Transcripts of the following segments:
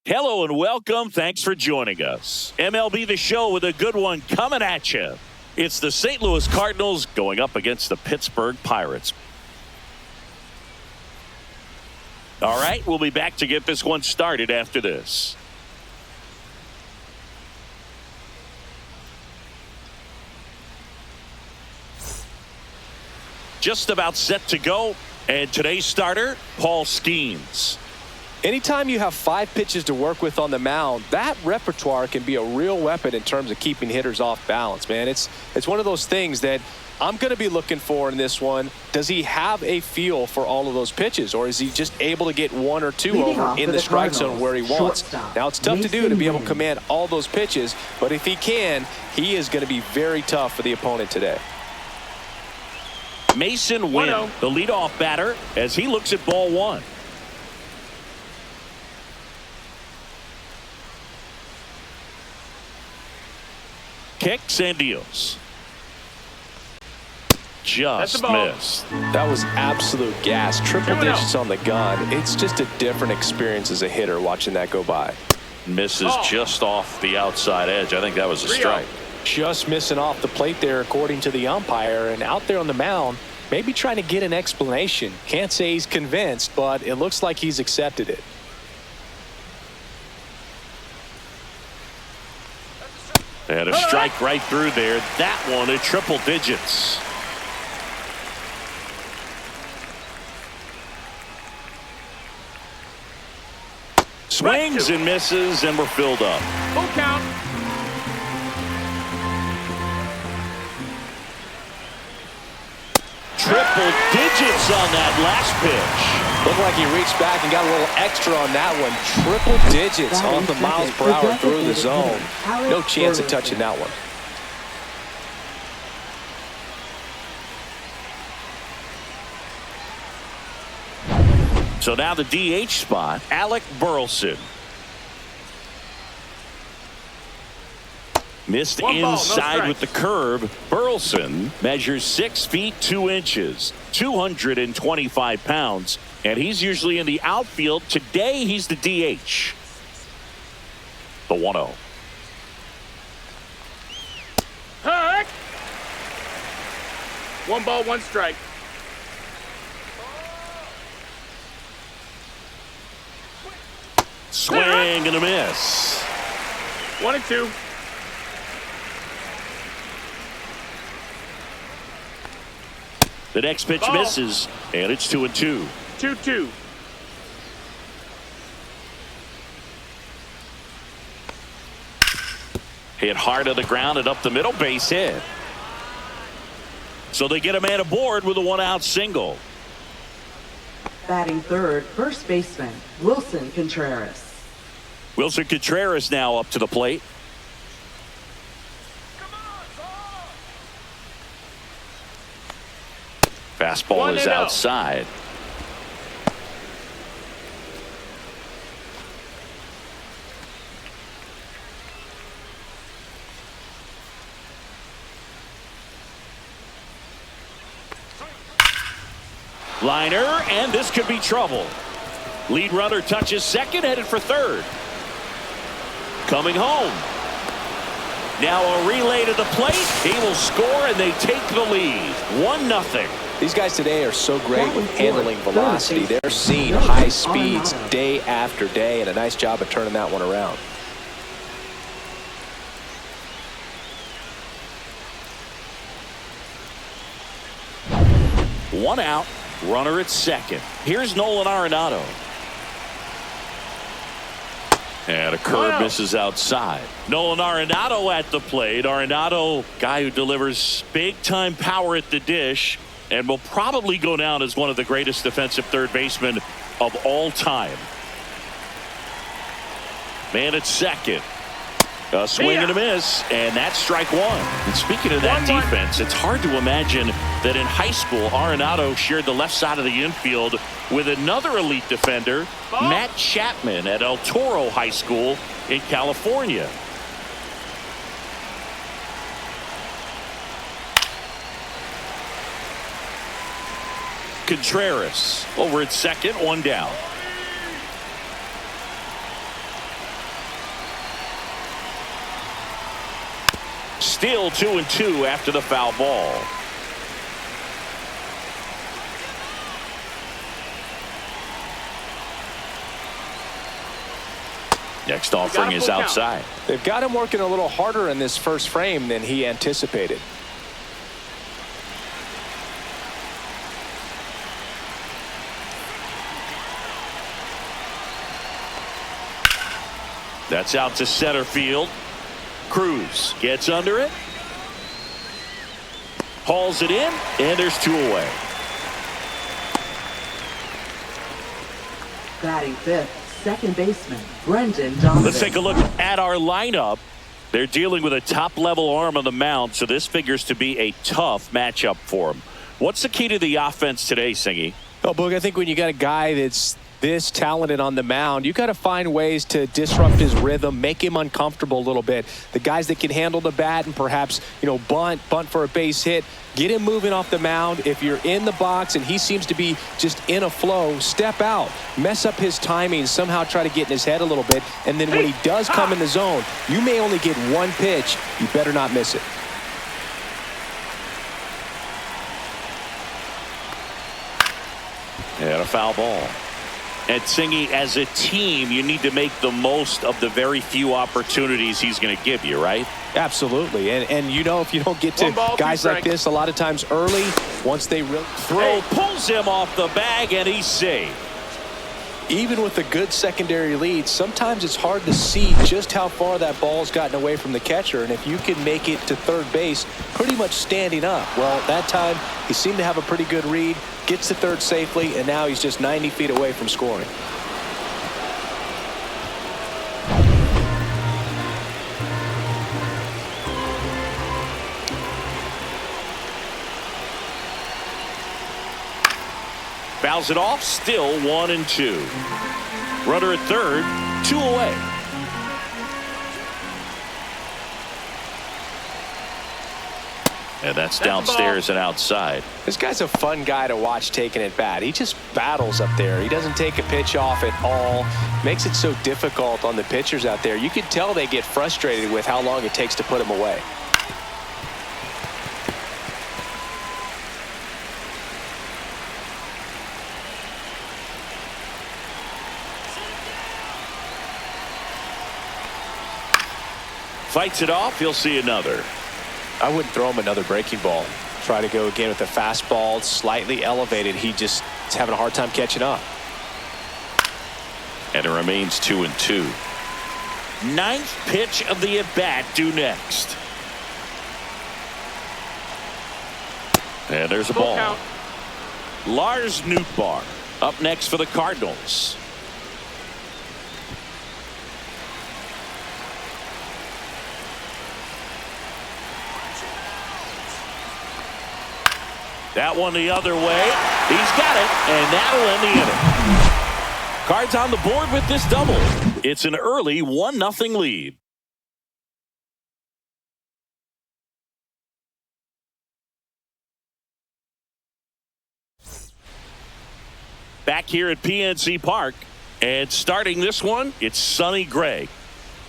Hello and welcome. Thanks for joining us. MLB The Show with a good one coming at you. It's the St. Louis Cardinals going up against the Pittsburgh Pirates. All right, we'll be back to get this one started after this. Just about set to go, and today's starter, Paul Skeens. Anytime you have 5 pitches to work with on the mound, that repertoire can be a real weapon in terms of keeping hitters off balance, man. It's one of those things that I'm going to be looking for in this one. Does he have a feel for all of those pitches, or is he just able to get 1 or 2 over in the strike zone where he wants? Now, it's tough to do to be able to command all those pitches, but if he can, he is going to be very tough for the opponent today. Mason Wynn, the leadoff batter, as he looks at ball 1. Kicks and deals. Just missed. That was absolute gas. Triple digits on the gun. It's just a different experience as a hitter watching that go by. Misses just off the outside edge. I think that was a strike. Just missing off the plate there according to the umpire, and out there on the mound maybe trying to get an explanation. Can't say he's convinced, but it looks like he's accepted it. And a strike right through there. That one at triple digits. Swings and misses, and we're filled up. Full count. Triple digits on that last pitch. Looked like he reached back and got a little extra on that one. Triple digits on the miles per hour through the zone. No chance of touching that one. So now the DH spot, Alec Burleson. Missed inside with the curve. Burleson measures 6 feet 2 inches, 225 pounds, and he's usually in the outfield. Today he's the DH. The 1-0. Heck! 1 ball, 1 strike. Swing and a miss. 1 and 2. The next pitch misses, and it's 2 and 2. 2-2. Hit hard to the ground and up the middle, base hit. So they get a man aboard with a 1-out single. Batting third, first baseman, Wilson Contreras. Wilson Contreras now up to the plate. Fastball is outside. Liner, and this could be trouble. Lead runner touches second, headed for third. Coming home. Now a relay to the plate. He will score, and they take the lead. 1-0. These guys today are so great with handling velocity. They're seeing high speeds day after day, and a nice job of turning that one around. One out, runner at second. Here's Nolan Arenado. And a curve misses outside. Nolan Arenado at the plate. Arenado, guy who delivers big-time power at the dish and will probably go down as one of the greatest defensive third basemen of all time. Man at second. A swing and a miss, and that's strike 1. And speaking of that defense, it's hard to imagine that in high school, Arenado shared the left side of the infield with another elite defender, Matt Chapman, at El Toro High School in California. Contreras over at second, 1 down. Still 2-2 after the foul ball. Next offering is outside. They've got him working a little harder in this first frame than he anticipated. That's out to center field. Cruz gets under it. Hauls it in, and there's 2 away. Batting fifth, second baseman, Brendan Donovan. Let's take a look at our lineup. They're dealing with a top-level arm on the mound, so this figures to be a tough matchup for him. What's the key to the offense today, Singy? Oh, Boog, I think when you got a guy that's this talented on the mound, you got to find ways to disrupt his rhythm, make him uncomfortable a little bit. The guys that can handle the bat and perhaps, bunt for a base hit, get him moving off the mound. If you're in the box and he seems to be just in a flow, step out, mess up his timing, somehow try to get in his head a little bit. And then when he does come in the zone, you may only get one pitch. You better not miss it. And a foul ball. And Singy, as a team, you need to make the most of the very few opportunities he's going to give you, right? Absolutely. And if you don't get to guys like this a lot of times early, once they really pulls him off the bag, and he's safe. Even with a good secondary lead, sometimes it's hard to see just how far that ball's gotten away from the catcher. And if you can make it to third base pretty much standing up, well, that time he seemed to have a pretty good read, gets to third safely, and now he's just 90 feet away from scoring. Fouls it off, still 1-2. Runner at third, 2 away. And that's downstairs and outside. This guy's a fun guy to watch taking at bat. He just battles up there. He doesn't take a pitch off at all. Makes it so difficult on the pitchers out there. You can tell they get frustrated with how long it takes to put him away. Fights it off, he'll see another. I wouldn't throw him another breaking ball. Try to go again with the fastball, slightly elevated. He just is having a hard time catching up. And it remains 2-2. Ninth pitch of the at-bat due next. And there's a ball. Count. Lars Nootbaar up next for the Cardinals. That one the other way. He's got it, and that'll end the inning. Cards on the board with this double. It's an early 1-0 lead. Back here at PNC Park, and starting this one, it's Sonny Gray.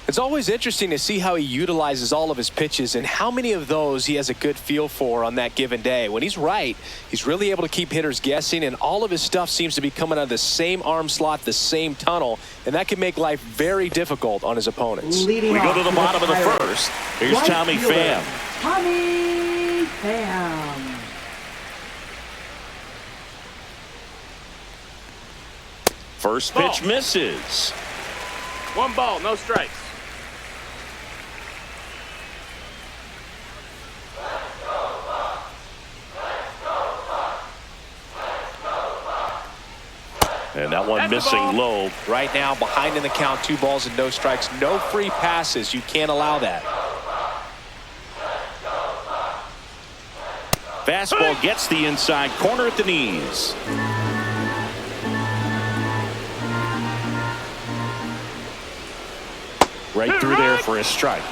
It's always interesting to see how he utilizes all of his pitches and how many of those he has a good feel for on that given day. When he's right, he's really able to keep hitters guessing, and all of his stuff seems to be coming out of the same arm slot, the same tunnel, and that can make life very difficult on his opponents. We go to the bottom of the first. Here's Tommy Pham. Tommy Pham. First pitch misses. 1 ball, no strikes. And that one missing low. Right now, behind in the count, 2 balls and no strikes. No free passes. You can't allow that. Fastball gets the inside corner at the knees. Right through there for a strike.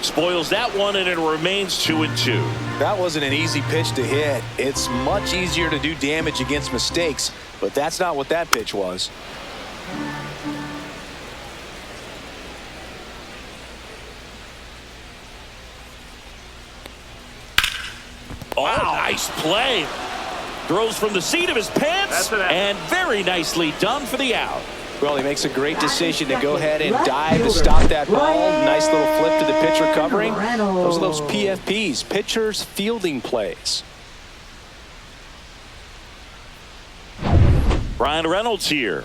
Spoils that one, and it remains 2-2. That wasn't an easy pitch to hit. It's much easier to do damage against mistakes. but that's not what that pitch was. Oh, nice play. Throws from the seat of his pants, and very nicely done for the out. Well, he makes a great decision to go ahead and dive to stop that ball. Nice little flip to the pitcher covering. Those are those PFPs, pitchers fielding plays. Brian Reynolds here.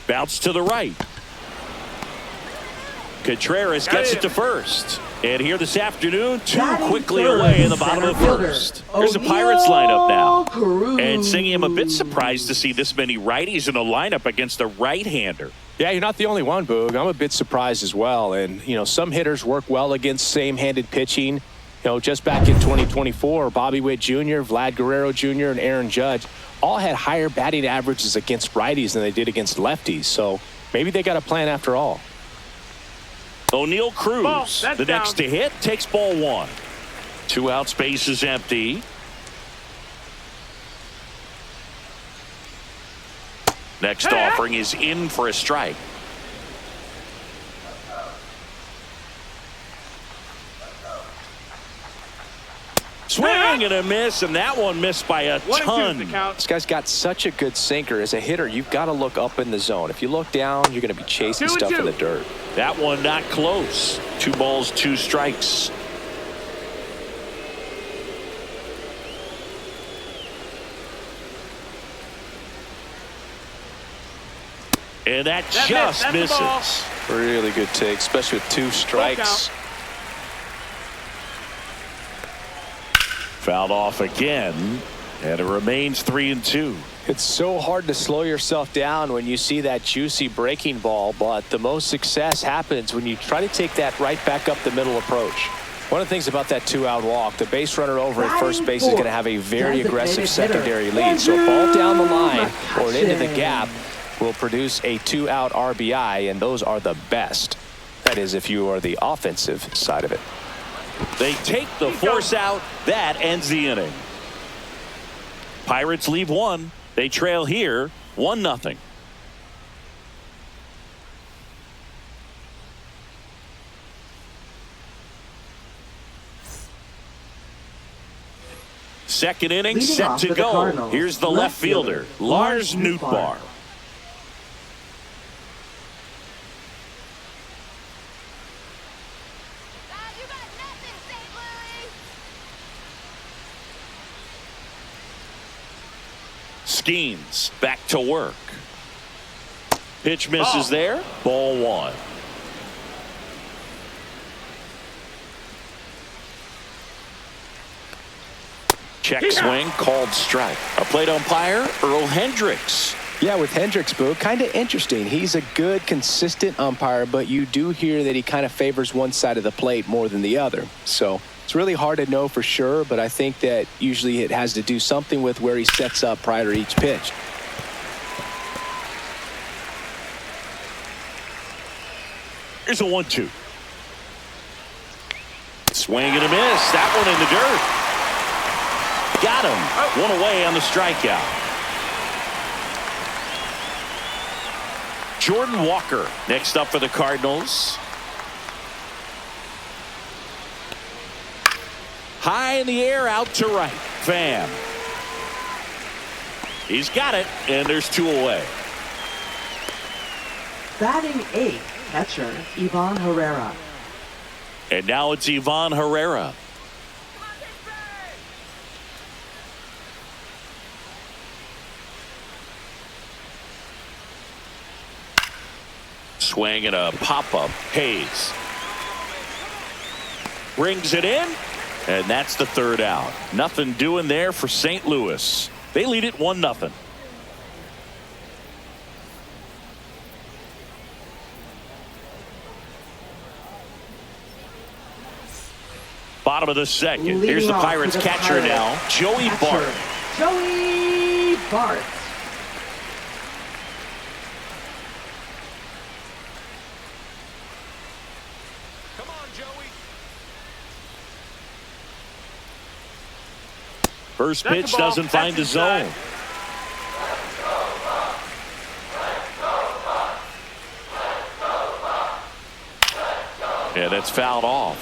Bounce to the right. Contreras gets it to first. And here this afternoon, two quickly away in the bottom of the first. Here's the Pirates lineup now. And Singy, I'm a bit surprised to see this many righties in a lineup against a right-hander. Yeah, you're not the only one, Boog. I'm a bit surprised as well. And, you know, some hitters work well against same-handed pitching. You know, just back in 2024, Bobby Witt Jr., Vlad Guerrero Jr., and Aaron Judge all had higher batting averages against righties than they did against lefties. So maybe they got a plan after all. O'Neal Cruz, the next to hit, takes ball one. 2 out, space is empty. Next offering is in for a strike. Swing and a miss, and that one missed by a ton. This guy's got such a good sinker. As a hitter, you've got to look up in the zone. If you look down, you're going to be chasing stuff in the dirt. That one not close. 2 balls, 2 strikes. And that just misses. Really good take, especially with 2 strikes. Fouled off again, and it remains 3-2. It's so hard to slow yourself down when you see that juicy breaking ball, but the most success happens when you try to take that right back up the middle approach. One of the things about that 2-out walk, the base runner over at first base is going to have a very aggressive secondary lead. So a ball down the line or into the gap will produce a 2-out RBI, and those are the best. That is, if you are the offensive side of it. They take the force out. That ends the inning. Pirates leave 1. They trail here 1-0. Second inning set to go. Here's the left fielder, Lars Nootbaar. Skeens back to work. Pitch misses there. Ball 1. Check swing called strike. A plate umpire, Earl Hendricks. Yeah, with Hendricks, Boo, kind of interesting. He's a good, consistent umpire, but you do hear that he kind of favors one side of the plate more than the other. So it's really hard to know for sure, but I think that usually it has to do something with where he sets up prior to each pitch. Here's a 1-2. Swing and a miss. That one in the dirt. Got him. 1 away on the strikeout. Jordan Walker next up for the Cardinals. High in the air, out to right. Pham. He's got it, and there's 2 away. Batting 8th, catcher Ivan Herrera. And now it's Ivan Herrera. Swing and a pop-up. Hayes brings it in, and that's the 3rd out. Nothing doing there for St. Louis. They lead it 1-0. Bottom of the 2nd. Here's the Pirates catcher now, Joey Bart. Joey Bart. First That's pitch the ball. doesn't find the That's inside. zone. Yeah, that's fouled off.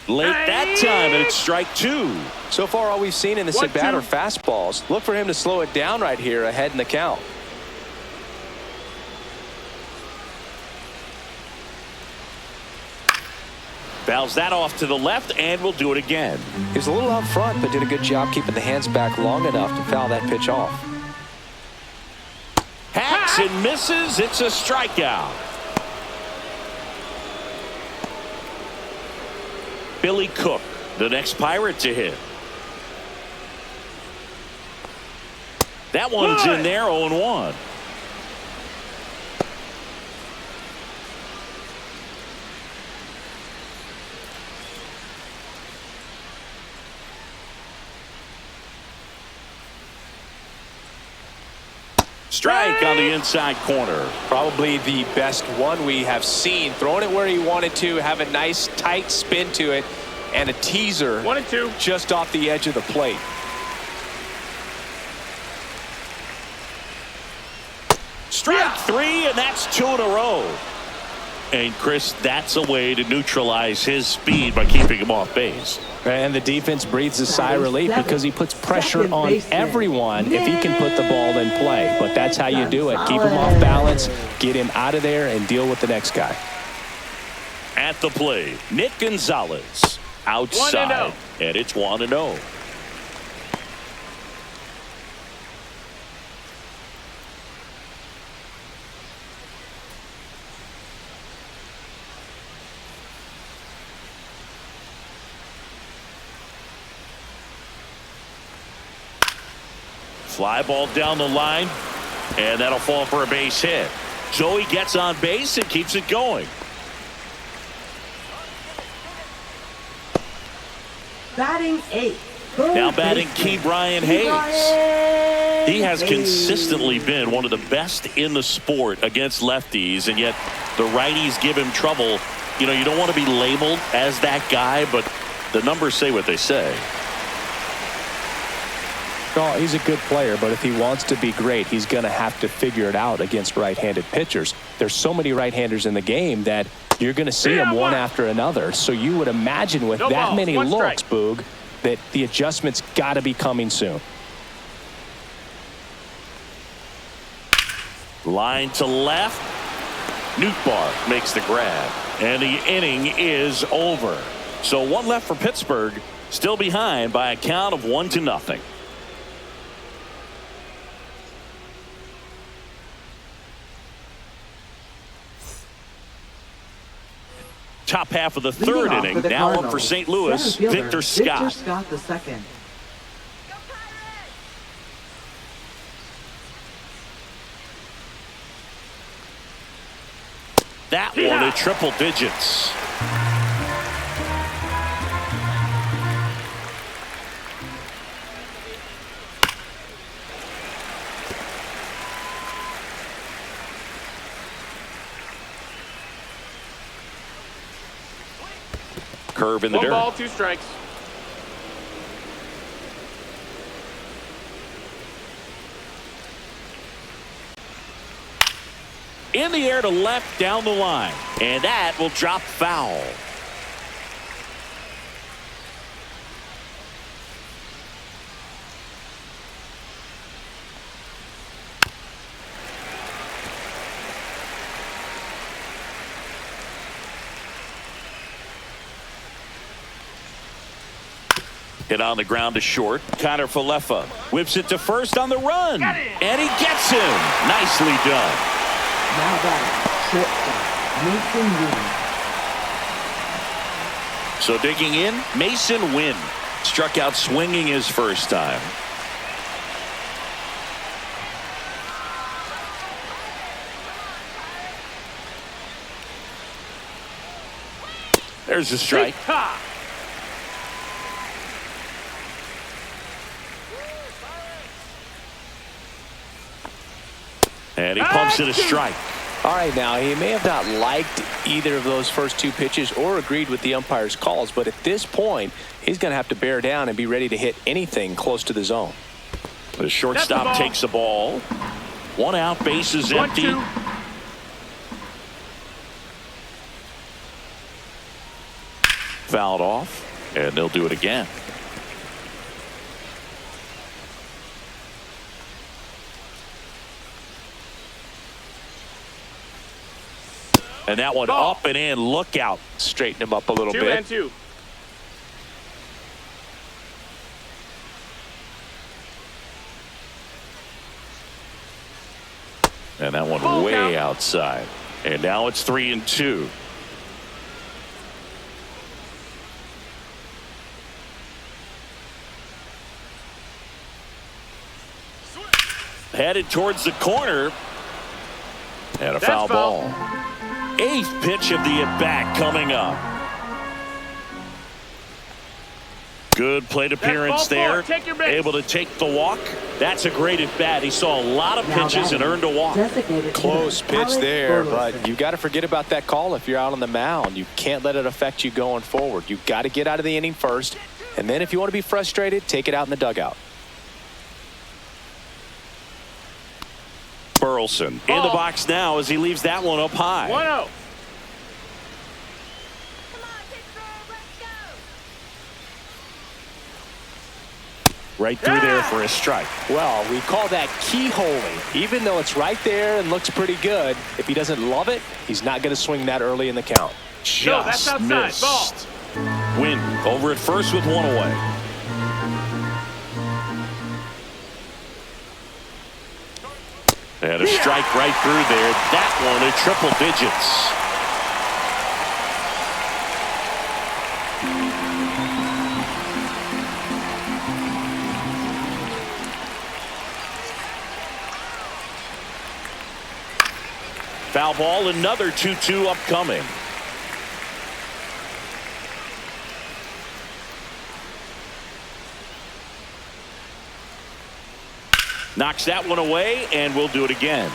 Late that time, and it's strike two. So far, all we've seen in this at-bat are fastballs. Look for him to slow it down right here ahead in the count. Fouls that off to the left, and we'll do it again. He was a little out front, but did a good job keeping the hands back long enough to foul that pitch off. Hacks and misses. It's a strikeout. Billy Cook, the next Pirate to hit. That one's in there, 0-1. Strike on the inside corner. Probably the best one we have seen. Throwing it where he wanted to, have a nice tight spin to it, and a teaser 1-2 just off the edge of the plate. Strike three, and that's 2 in a row. And Chris, that's a way to neutralize his speed by keeping him off base. And the defense breathes a sigh of relief because he puts pressure on everyone if he can put the ball in play. But that's how you do it. Keep him off balance, get him out of there, and deal with the next guy. At the plate, Nick Gonzalez outside, and it's 1-0. Fly ball down the line, and that'll fall for a base hit. So he gets on base and keeps it going. Batting 8. Now batting Key Brian Hayes. He has consistently been one of the best in the sport against lefties, and yet the righties give him trouble. You know, you don't want to be labeled as that guy, but the numbers say what they say. Oh, he's a good player, but if he wants to be great, he's going to have to figure it out against right-handed pitchers. There's so many right-handers in the game that you're going to see them one after another. So you would imagine with that many looks, Boog, that the adjustment's got to be coming soon. Line to left. Nootbaar makes the grab, and the inning is over. So one left for Pittsburgh, still behind by a count of 1-0. Top half of the third inning. Now up for St. Louis, Victor Scott. Victor Scott the second. That one at triple digits. Curve in the dirt. 1 ball, 2 strikes. In the air to left down the line, and that will drop foul. Hit on the ground to short. Connor Falefa whips it to first on the run, and he gets him. Nicely done. Now batting shortstop Mason Wynn. So digging in, Mason Wynn struck out swinging his first time. There's a strike. And he pumps it a strike. All right, now, he may have not liked either of those first two pitches or agreed with the umpire's calls, but at this point, he's going to have to bear down and be ready to hit anything close to the zone. The shortstop takes the ball. One out, base is empty. 1-2. Fouled off, and they'll do it again. And that one Ball. up and in. Look out. Straighten him up a little bit. 2-2. And that one Ball way count. outside. And now it's 3-2. Headed towards the corner. And a foul ball. Eighth pitch of the at-bat coming up. Good plate appearance there. Take your base. Able to take the walk. That's a great at-bat. He saw a lot of Now pitches and earned a walk. designated Close hitter, pitch Alex there, Burleson. but you've got to forget about that call if you're out on the mound. You can't let it affect you going forward. You've got to get out of the inning first, and then if you want to be frustrated, take it out in the dugout. Burleson in the box now as he leaves that one up high. 1-0. Right through there for a strike. Well, we call that keyholing. Even though it's right there and looks pretty good, if he doesn't love it, he's not going to swing that early in the count. No, that's Just outside. missed. Win over at first with one away. And a strike right through there. That one in triple digits. Foul ball, another 2-2 upcoming. Knocks that one away, and we'll do it again.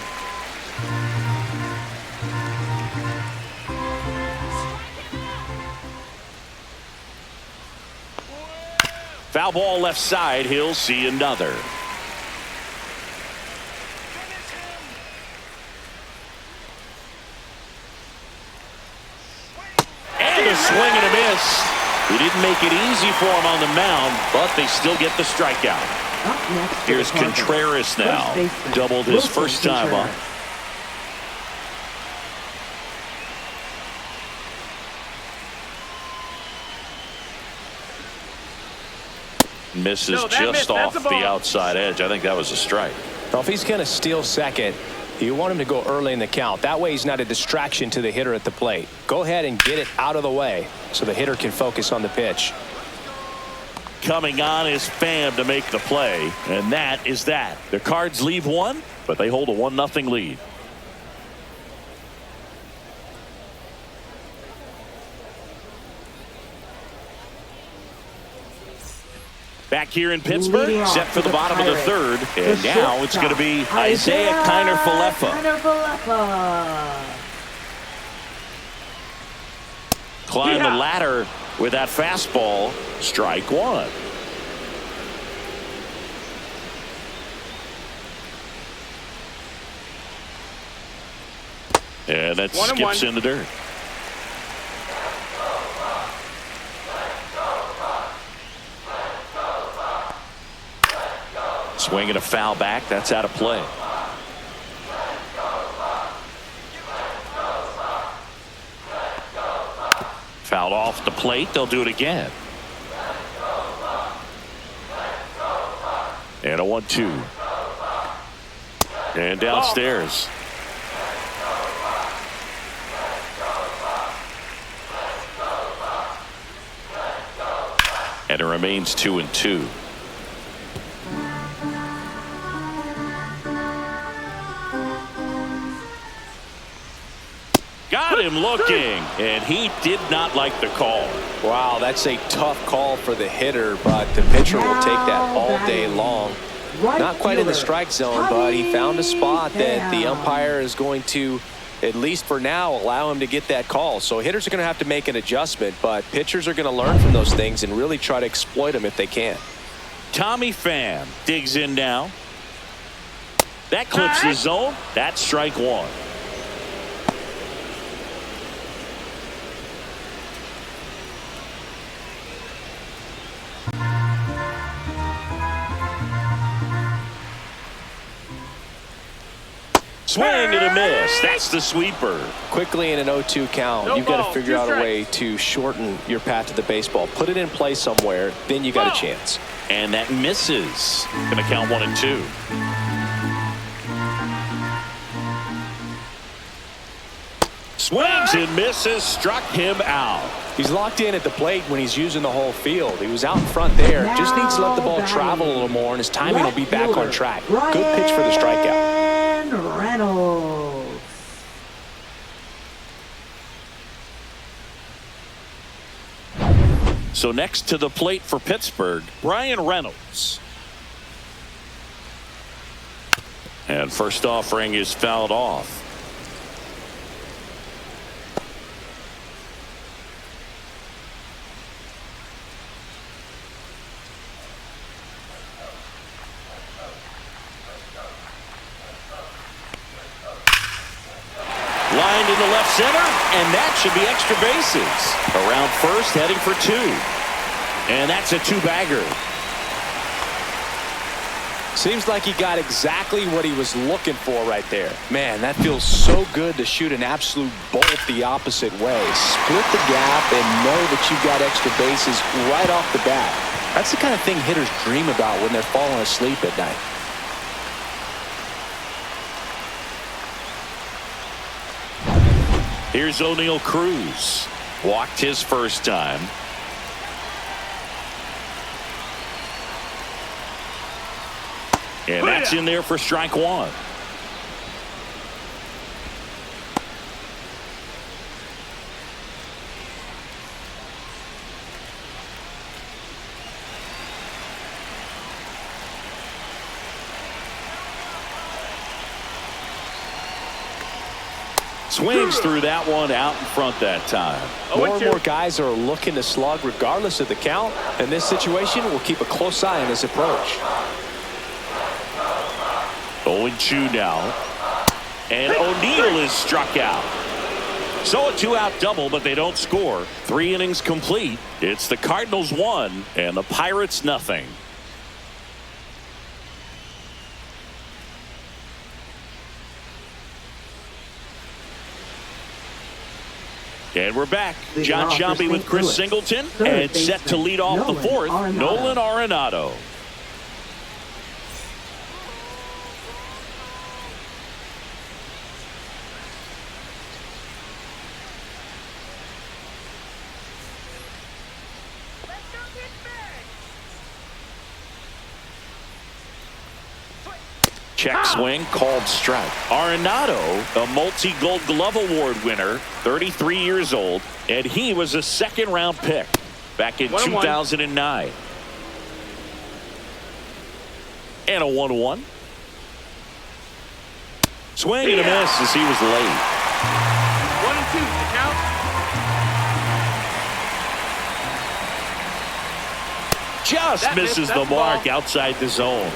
Foul ball left side. He'll see another. And a swing and a miss. He didn't make it easy for him on the mound, but they still get the strikeout. Up next for Here's the Cardinals, Contreras now. first baseman, Doubled his Wilson first time up. Contreras. Misses No, that just missed. That's off a ball. the outside edge. I think that was a strike. Well, if he's going to steal second, you want him to go early in the count. That way he's not a distraction to the hitter at the plate. Go ahead and get it out of the way so the hitter can focus on the pitch. Coming on is Pham to make the play, and that is that. The Cards leave one, but they hold a 1-0 lead. Back here in Pittsburgh, Leading off set for the bottom of the third, and the now it's going to be Isaiah Kiner-Falefa. Kiner-Falefa. Climb the ladder with that fastball. Strike one. And that 1-1. skips in the dirt. Swinging a foul back. That's out of play. Fouled off the plate. They'll do it again. And a 1-2. And downstairs. And it remains 2-2. Got him looking, and he did not like the call. Wow, that's a tough call for the hitter, but the pitcher will take that all day long. Not quite in the strike zone, but he found a spot that the umpire is going to at least for now, allow him to get that call. So hitters are going to have to make an adjustment, but pitchers are going to learn from those things and really try to exploit them if they can. Tommy Pham digs in now. That clips the zone. That's strike one. Swing and a miss. That's the sweeper. Quickly in an 0-2 count, No you've got ball, to figure 2 out a strikes. way to shorten your path to the baseball. Put it in play somewhere, then you got a chance. And that misses. Going to count 1 and 2. Swings and misses. Struck him out. He's locked in at the plate when he's using the whole field. He was out in front there. Just needs to let the ball travel a little more, and his timing will be back on track. Good pitch for the strikeout. Reynolds. So next to the plate for Pittsburgh, Brian Reynolds. And first offering is fouled off. Lined into left center, and that should be extra bases. Around first, heading for 2. And that's a 2-bagger. Seems like he got exactly what he was looking for right there. Man, that feels so good to shoot an absolute bolt the opposite way. Split the gap and know that you've got extra bases right off the bat. That's the kind of thing hitters dream about when they're falling asleep at night. Here's O'Neal Cruz. Walked his first time. And that's in there for strike 1. Swings through that one out in front that time. More and more guys are looking to slug regardless of the count. In this situation, we'll keep a close eye on his approach. 0-2 now. And O'Neal is struck out. So a 2-out double, but they don't score. 3 innings complete. It's the Cardinals 1 and the Pirates nothing. And we're back. John Sciambi with Chris Singleton, and set to lead off the 4th, Nolan Arenado. Check swing, called strike. Arenado, a multi-Gold Glove Award winner, 33 years old, and he was a second-round pick back in 2009. And a 1-1. Swing and a miss as he was late. 1-2, the count. Just misses the mark outside the zone.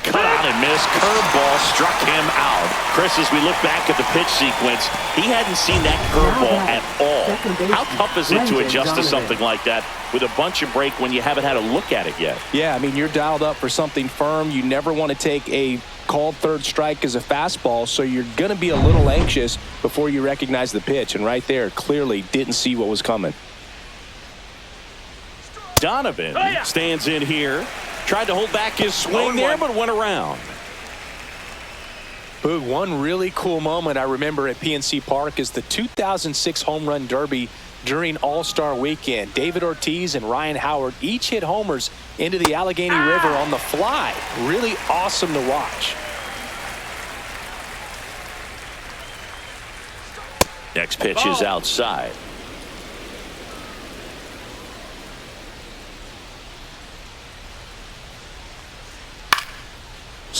Cut out and missed. Curveball struck him out. Chris, as we look back at the pitch sequence, he hadn't seen that curveball at all. How tough is it to adjust to something like that with a bunch of break when you haven't had a look at it yet? Yeah, I mean, you're dialed up for something firm. You never want to take a called third strike as a fastball, so you're going to be a little anxious before you recognize the pitch. And right there, clearly didn't see what was coming. Donovan stands in here. Tried to hold back his swing there, but went around. Boog, one really cool moment I remember at PNC Park is the 2006 Home Run Derby during All-Star Weekend. David Ortiz and Ryan Howard each hit homers into the Allegheny River on the fly. Really awesome to watch. Next pitch is outside.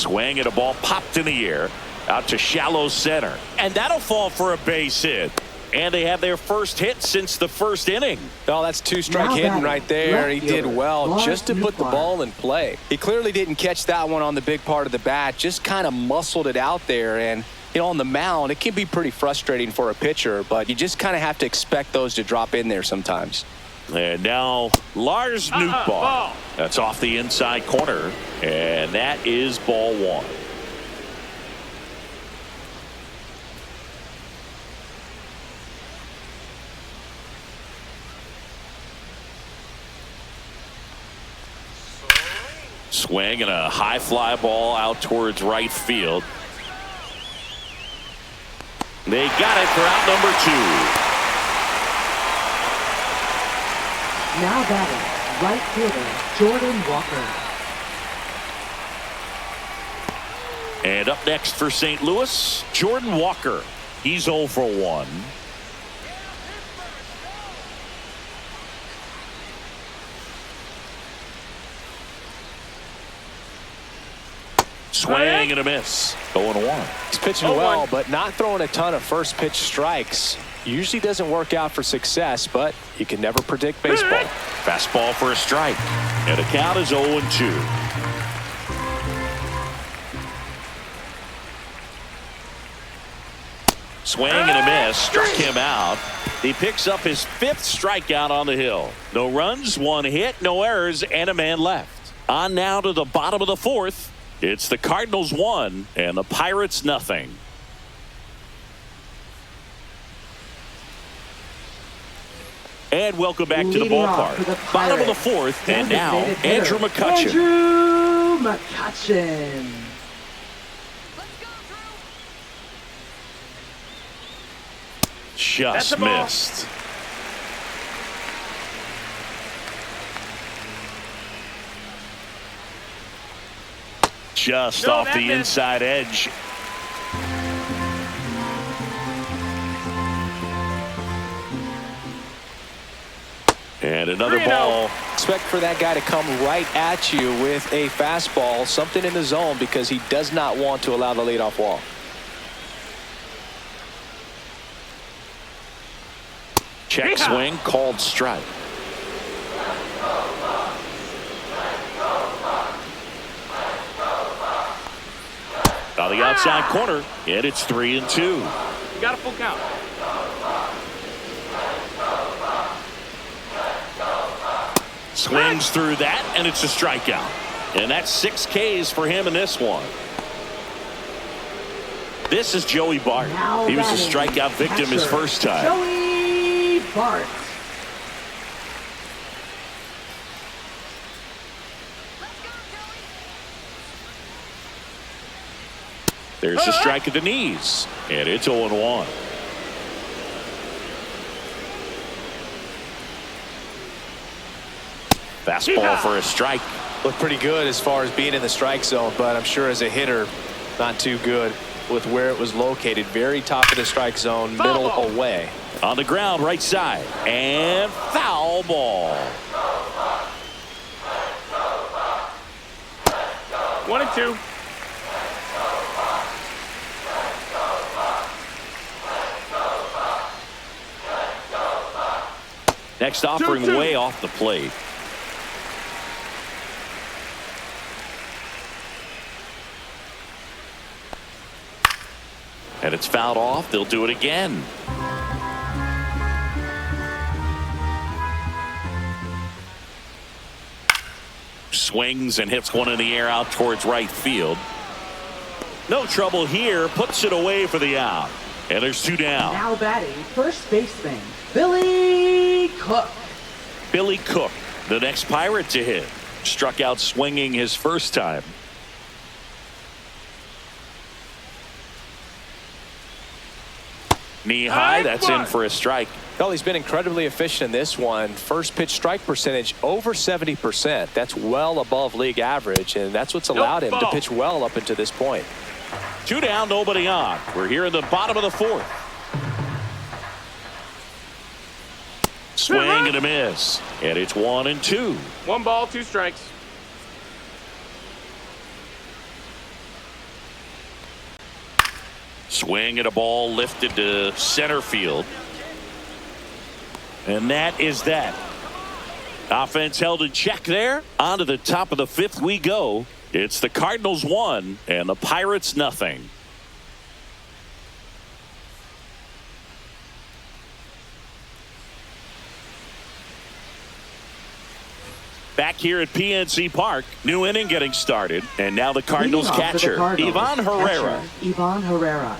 Swing and a ball popped in the air out to shallow center. And that'll fall for a base hit. And they have their first hit since the first inning. Oh, that's two-strike hitting right there. He did well just to put the ball in play. He clearly didn't catch that one on the big part of the bat. Just kind of muscled it out there. And, you know, on the mound, it can be pretty frustrating for a pitcher. But you just kind of have to expect those to drop in there sometimes. And now Lars Nootbaar. That's off the inside corner. And that is ball one. Swing and a high fly ball out towards right field. They got it for out number 2. Now batting, right fielder, Jordan Walker. And up next for St. Louis, Jordan Walker. He's 0 for 1. Swing and a miss. 0-1. He's pitching well, but not throwing a ton of first pitch strikes. Usually doesn't work out for success, but you can never predict baseball. Fastball for a strike. And the count is 0-2. Swing and a miss. Struck him out. He picks up his 5th strikeout on the hill. No runs, 1 hit, no errors, and a man left. On now to the bottom of the 4th. It's the Cardinals 1 and the Pirates nothing. And welcome back to the ballpark. Bottom of the 4th, and now Andrew McCutchen. Andrew McCutchen. Just missed. Just off the inside edge. And another ball. Expect for that guy to come right at you with a fastball, something in the zone, because he does not want to allow the leadoff walk. Check swing, called strike. On the outside corner, and it's 3-2. You got a full count. Swings through that, and it's a strikeout. And that's 6 Ks for him in this one. This is Joey Bart. He was a strikeout victim his first time. Joey Bart. There's a strike at the knees, and it's 0-1. Fastball for a strike. Looked pretty good as far as being in the strike zone, but I'm sure as a hitter, not too good with where it was located. Very top of the strike zone, middle away. On the ground, right side, and foul ball. 1-2. Next offering way off the plate. And it's fouled off. They'll do it again. Swings and hits one in the air out towards right field. No trouble here. Puts it away for the out. And there's 2 down. Now batting, first baseman, Billy Cook. Billy Cook, the next Pirate to hit. Struck out swinging his first time. Knee high, that's in for a strike. Well, he's been incredibly efficient in this one. First pitch strike percentage over 70%. That's well above league average, and that's what's allowed him to pitch well up until this point. 2 down, nobody on. We're here in the bottom of the 4th. Swing and a miss. And it's 1-2. 1 ball, 2 strikes. Swing and a ball lifted to center field. And that is that. Offense held in check there. On to the top of the fifth we go. It's the Cardinals 1 and the Pirates nothing. Back here at PNC Park, new inning getting started, and now the Cardinals catcher, Ivan Herrera. Ivan Herrera.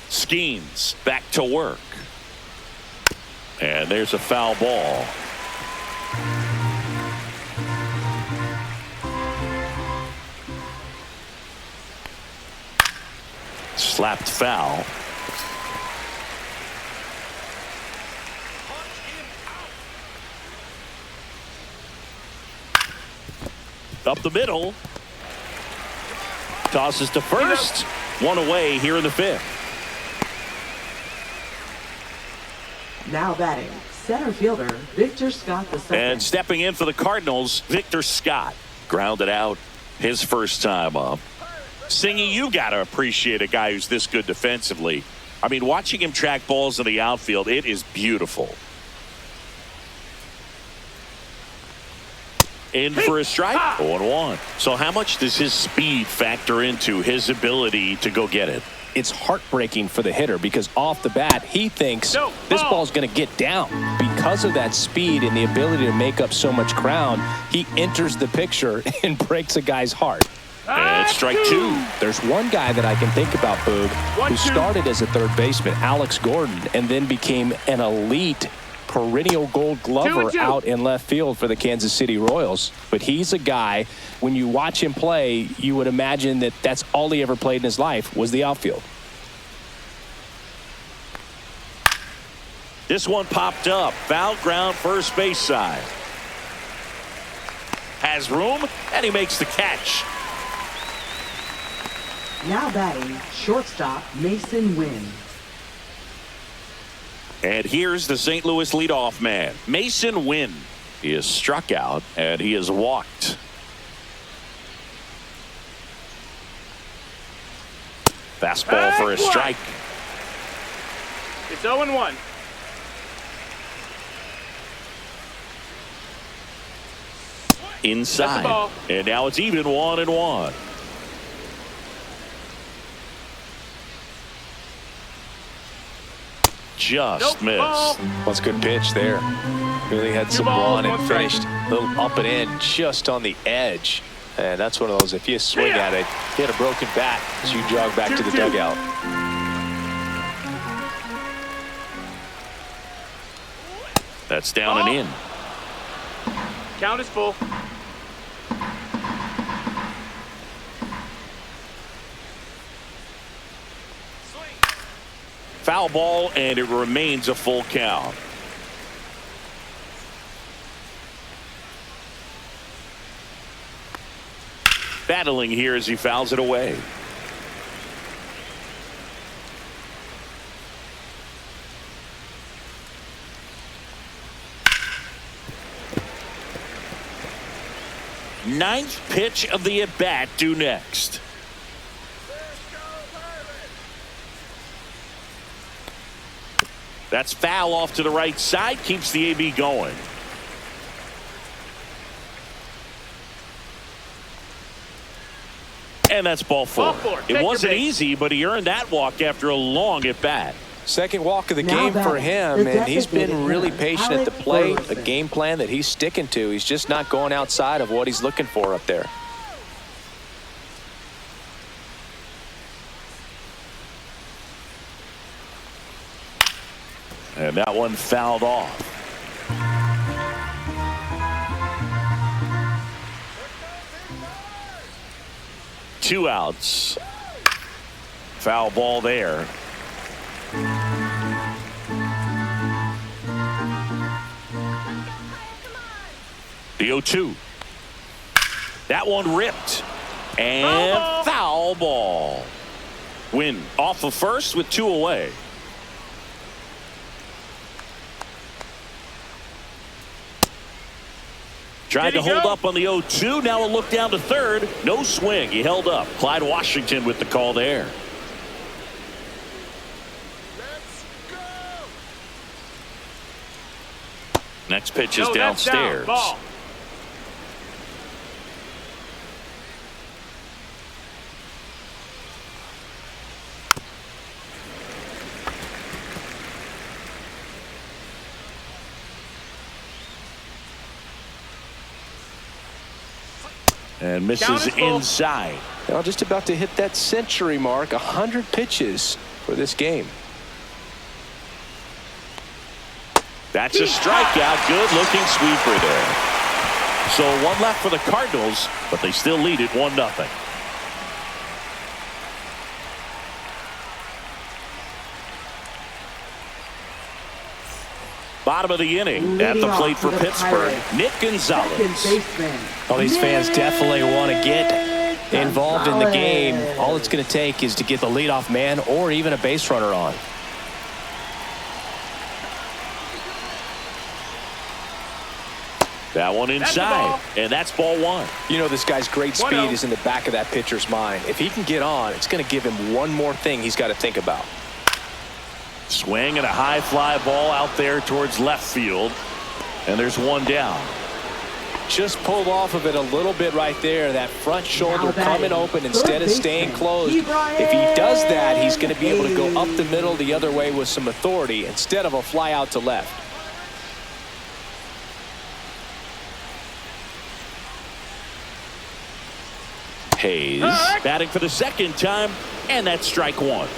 Schemes back to work. And there's a foul ball. Slapped foul. Up the middle. Tosses to first. One away here in the fifth. Now batting, center fielder Victor Scott II. And stepping in for the Cardinals, Victor Scott. Grounded out his first time up. Singy, you got to appreciate a guy who's this good defensively. I mean, watching him track balls in the outfield, it is beautiful. In for a strike. 0-1. So how much does his speed factor into his ability to go get it? It's heartbreaking for the hitter because off the bat he thinks this ball's going to get down. Because of that speed and the ability to make up so much ground, he enters the picture and breaks a guy's heart. And it's strike two. There's one guy that I can think about, Boog, who started as a third baseman, Alex Gordon, and then became an elite perennial gold glover out in left field for the Kansas City Royals. But he's a guy, when you watch him play, you would imagine that that's all he ever played in his life was the outfield. This one popped up. Foul ground first base side. Has room, and he makes the catch. Now batting, shortstop Mason Wynn. And here's the St. Louis leadoff man, Mason Wynn. He is struck out, and he is walked. Fastball for a strike. It's 0-1. Inside. And now it's even 1-1. Just missed. Well, it's a good pitch there. Really had some run and finished a little up and in just on the edge. And that's one of those, if you swing at it, hit a broken bat as you jog back to the dugout. That's down and in. Count is full. Foul ball, and it remains a full count. Battling here as he fouls it away. Ninth pitch of the at-bat due next. That's foul off to the right side, keeps the AB going. And that's ball four. It wasn't easy, but he earned that walk after a long at bat. Second walk of the game for him, and he's been really patient at the plate. A game plan that he's sticking to. He's just not going outside of what he's looking for up there. And that one fouled off. Two outs. Foul ball there. The 0-2. That one ripped. And foul ball. Win off of first with two away. Tried to hold up on the 0-2. Now a look down to third. No swing. He held up. Clyde Washington with the call there. Next pitch is No, that's down. downstairs. Ball. And misses Count is full. inside. Now just about to hit that century mark. 100 pitches for this game. That's a strikeout. Good looking sweeper there. So one left for the Cardinals, but they still lead it 1-0. Bottom of the inning at the plate for Pittsburgh, Nick Gonzalez. Well, these fans definitely want to get involved in the game. All it's going to take is to get the leadoff man or even a base runner on. That one inside, and that's ball one. You know, this guy's great speed is in the back of that pitcher's mind. If he can get on, it's going to give him one more thing he's got to think about. Swing and a high fly ball out there towards left field, and there's one down. Just pulled off of it a little bit right there. That front shoulder coming open instead of staying closed. If he does that, he's going to be able to go up the middle the other way with some authority instead of a fly out to left. Hayes batting for the second time, and that's strike one.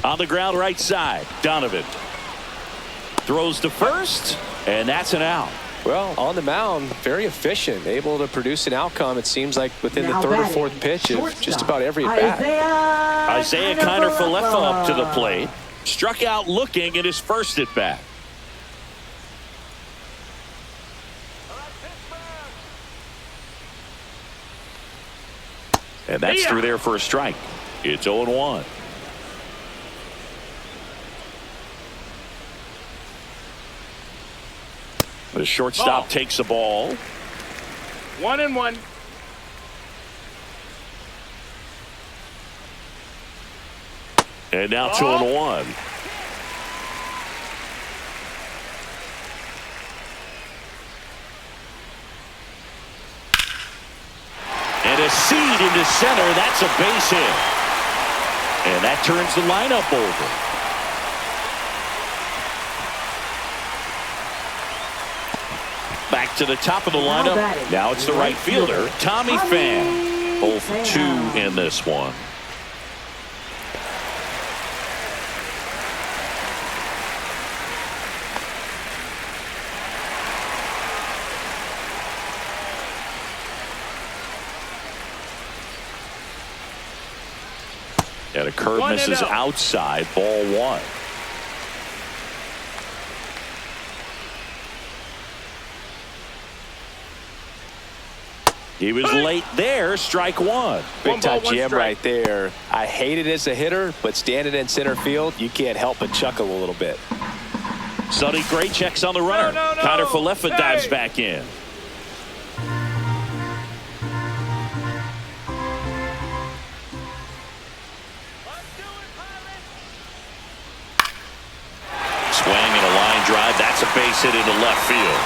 On the ground right side, Donovan throws to first, and that's an out. Well, on the mound, very efficient, able to produce an outcome, it seems like, within the third or fourth pitch of just about every at-bat. Isaiah Kiner-Falefa up to the plate. Struck out looking at his first at-bat. And that's through there for a strike. It's 0-1. The shortstop takes the ball. 1-1. And now 2-1. And a seed into center. That's a base hit. And that turns the lineup over. Back to the top of the lineup. Now it's the right fielder, Tommy Pham. 0 for 2 in this one. And a curve misses outside, ball one. He was late there, strike one. Big time jam right there. I hate it as a hitter, but standing in center field, you can't help but chuckle a little bit. Sonny Gray checks on the runner. Kiner-Falefa dives back in. Swing and a line drive. That's a base hit into left field.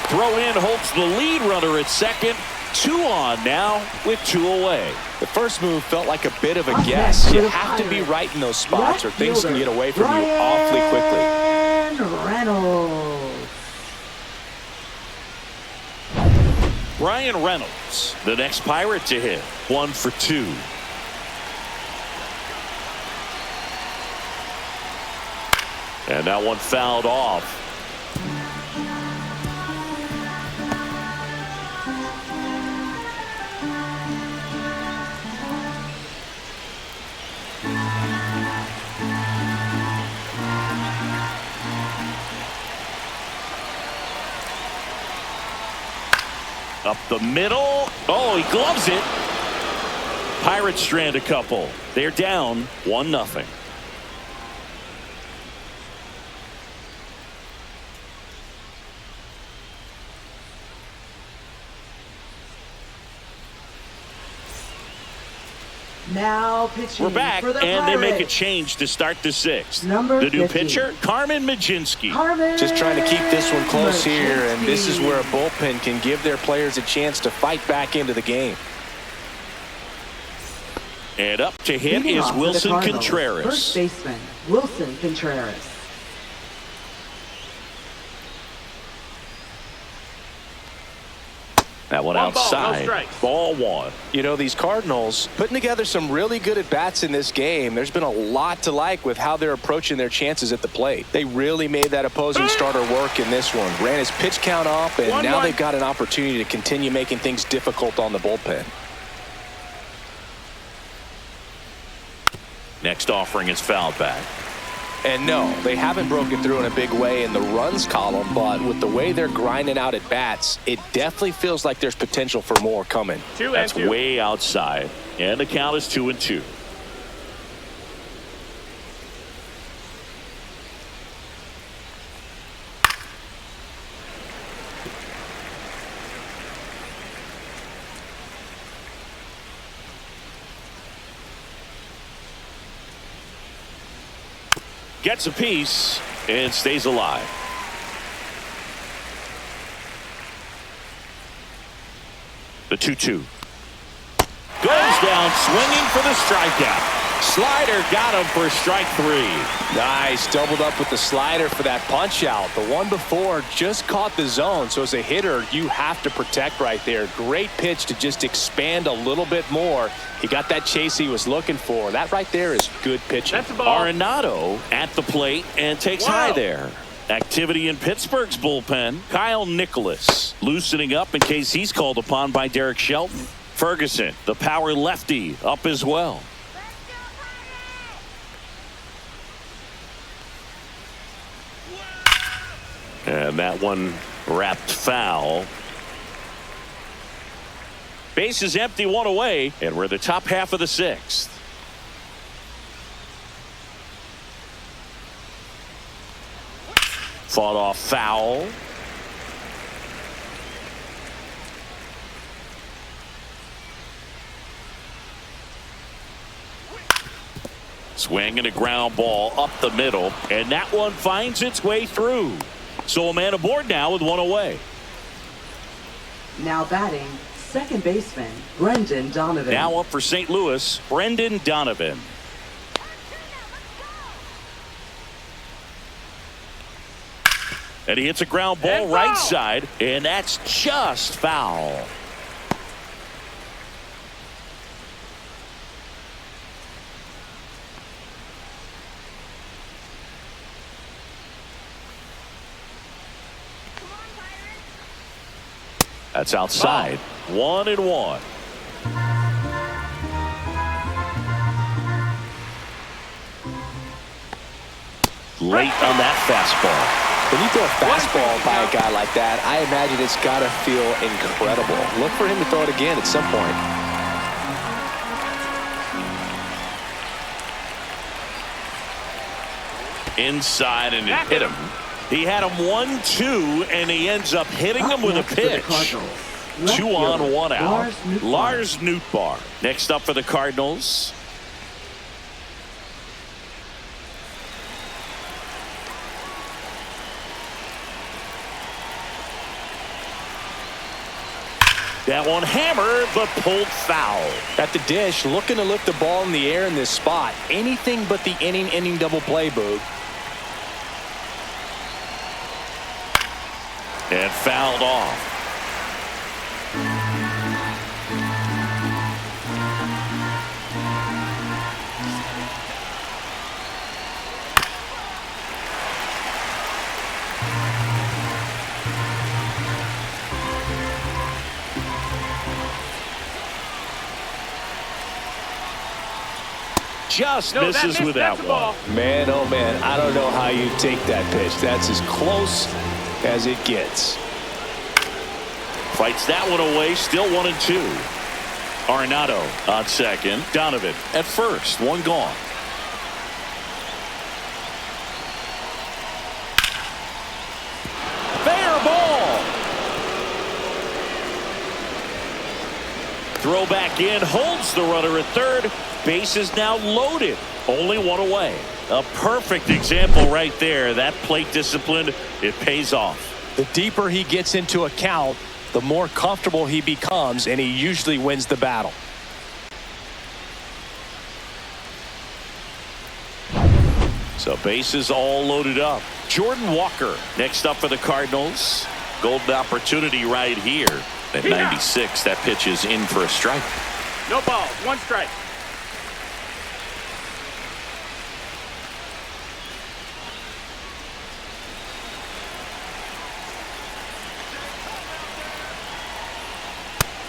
Throw in holds the lead runner at second. 2 on now with 2 away. The first move felt like a bit of a guess. You have to be right in those spots or things can get away from you awfully quickly. Brian Reynolds, the next Pirate to hit. 1 for 2. And that one fouled off. Up the middle. Oh, he gloves it. Pirates strand a couple. They're down 1-0. Now pitching We're back, for the and they make a Pirates. change to start the sixth. Number The new 50. pitcher, Carmen Majinski. Just trying to keep this one close here, and this is where a bullpen can give their players a chance to fight back into the game. And up to hit Leading is off for the Wilson Cardinals, Contreras. First baseman, Wilson Contreras. That one One ball, no outside. strikes. Ball one. You know, these Cardinals putting together some really good at-bats in this game. There's been a lot to like with how they're approaching their chances at the plate. They really made that opposing starter work in this one. Ran his pitch count up, and now they've got an opportunity to continue making things difficult on the bullpen. Next offering is fouled back. And no, they haven't broken through in a big way in the runs column, but with the way they're grinding out at bats, it definitely feels like there's potential for more coming. That's way outside. And the count is 2-2. Gets a piece and stays alive. The 2-2. Goes down swinging for the strikeout. Slider got him for strike three. Nice, doubled up with the slider for that punch out. The one before just caught the zone, so as a hitter, you have to protect right there. Great pitch to just expand a little bit more. He got that chase he was looking for. That right there is good pitching. That's a ball. Arenado at the plate and takes high there. Activity in Pittsburgh's bullpen. Kyle Nicholas loosening up in case he's called upon by Derek Shelton. Ferguson, the power lefty, up as well. And that one wrapped foul. Base is empty, one away, and we're the top half of the sixth. Fought off foul. Swing and a ground ball up the middle, and that one finds its way through. So a man aboard now with one away. Now batting, second baseman, Brendan Donovan. Now up for St. Louis, Brendan Donovan. And he hits a ground ball right side, and that's just foul. That's outside. 1-1. Late on that fastball. When you throw a fastball by a guy like that, I imagine it's got to feel incredible. Look for him to throw it again at some point. Inside, and it hit him. He had him 1-2, and he ends up hitting him with a pitch. 2 on, 1 out. Lars Nootbaar. Next up for the Cardinals. That one hammered, but pulled foul. At the dish, looking to lift the ball in the air in this spot. Anything but the inning double play, Boog. And fouled off. Just misses with that one. Man, oh man, I don't know how you take that pitch. That's as close as it gets. Fights that one away, still 1-2. Arenado on second. Donovan at first, one gone. Fair ball. Throw back in, holds the runner at third. Bases now loaded. Only one away. A perfect example right there. That plate discipline, it pays off. The deeper he gets into a count, the more comfortable he becomes, and he usually wins the battle. So bases all loaded up. Jordan Walker next up for the Cardinals. Golden opportunity right here. At 96, that pitch is in for a strike. No balls, one strike.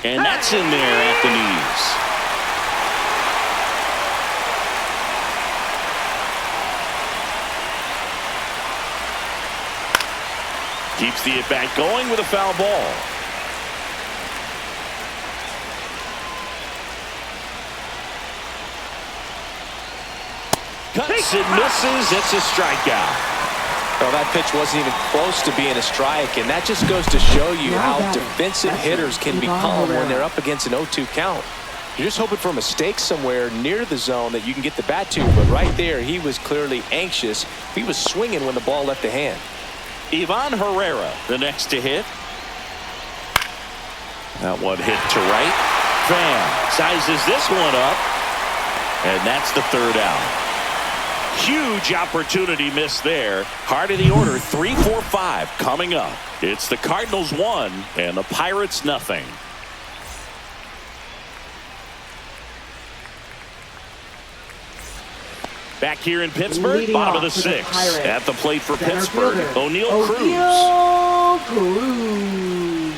And that's in there at the knees. Keeps the at-bat going with a foul ball. Cuts and misses. It's a strikeout. Well, that pitch wasn't even close to being a strike, and that just goes to show you how defensive hitters can become when they're up against an 0-2 count. You're just hoping for a mistake somewhere near the zone that you can get the bat to, but right there he was clearly anxious. He was swinging when the ball left the hand. Ivan Herrera, the next to hit. That one hit to right. Fan sizes this one up, and that's the third out. Huge opportunity missed there. Heart of the order, 3-4-5 coming up. It's the Cardinals 1 and the Pirates nothing. Back here in Pittsburgh, Leading bottom of the off for the 6th. Pirates, At the plate for center Pittsburgh, fielder, O'Neal Cruz. O'Neal Cruz.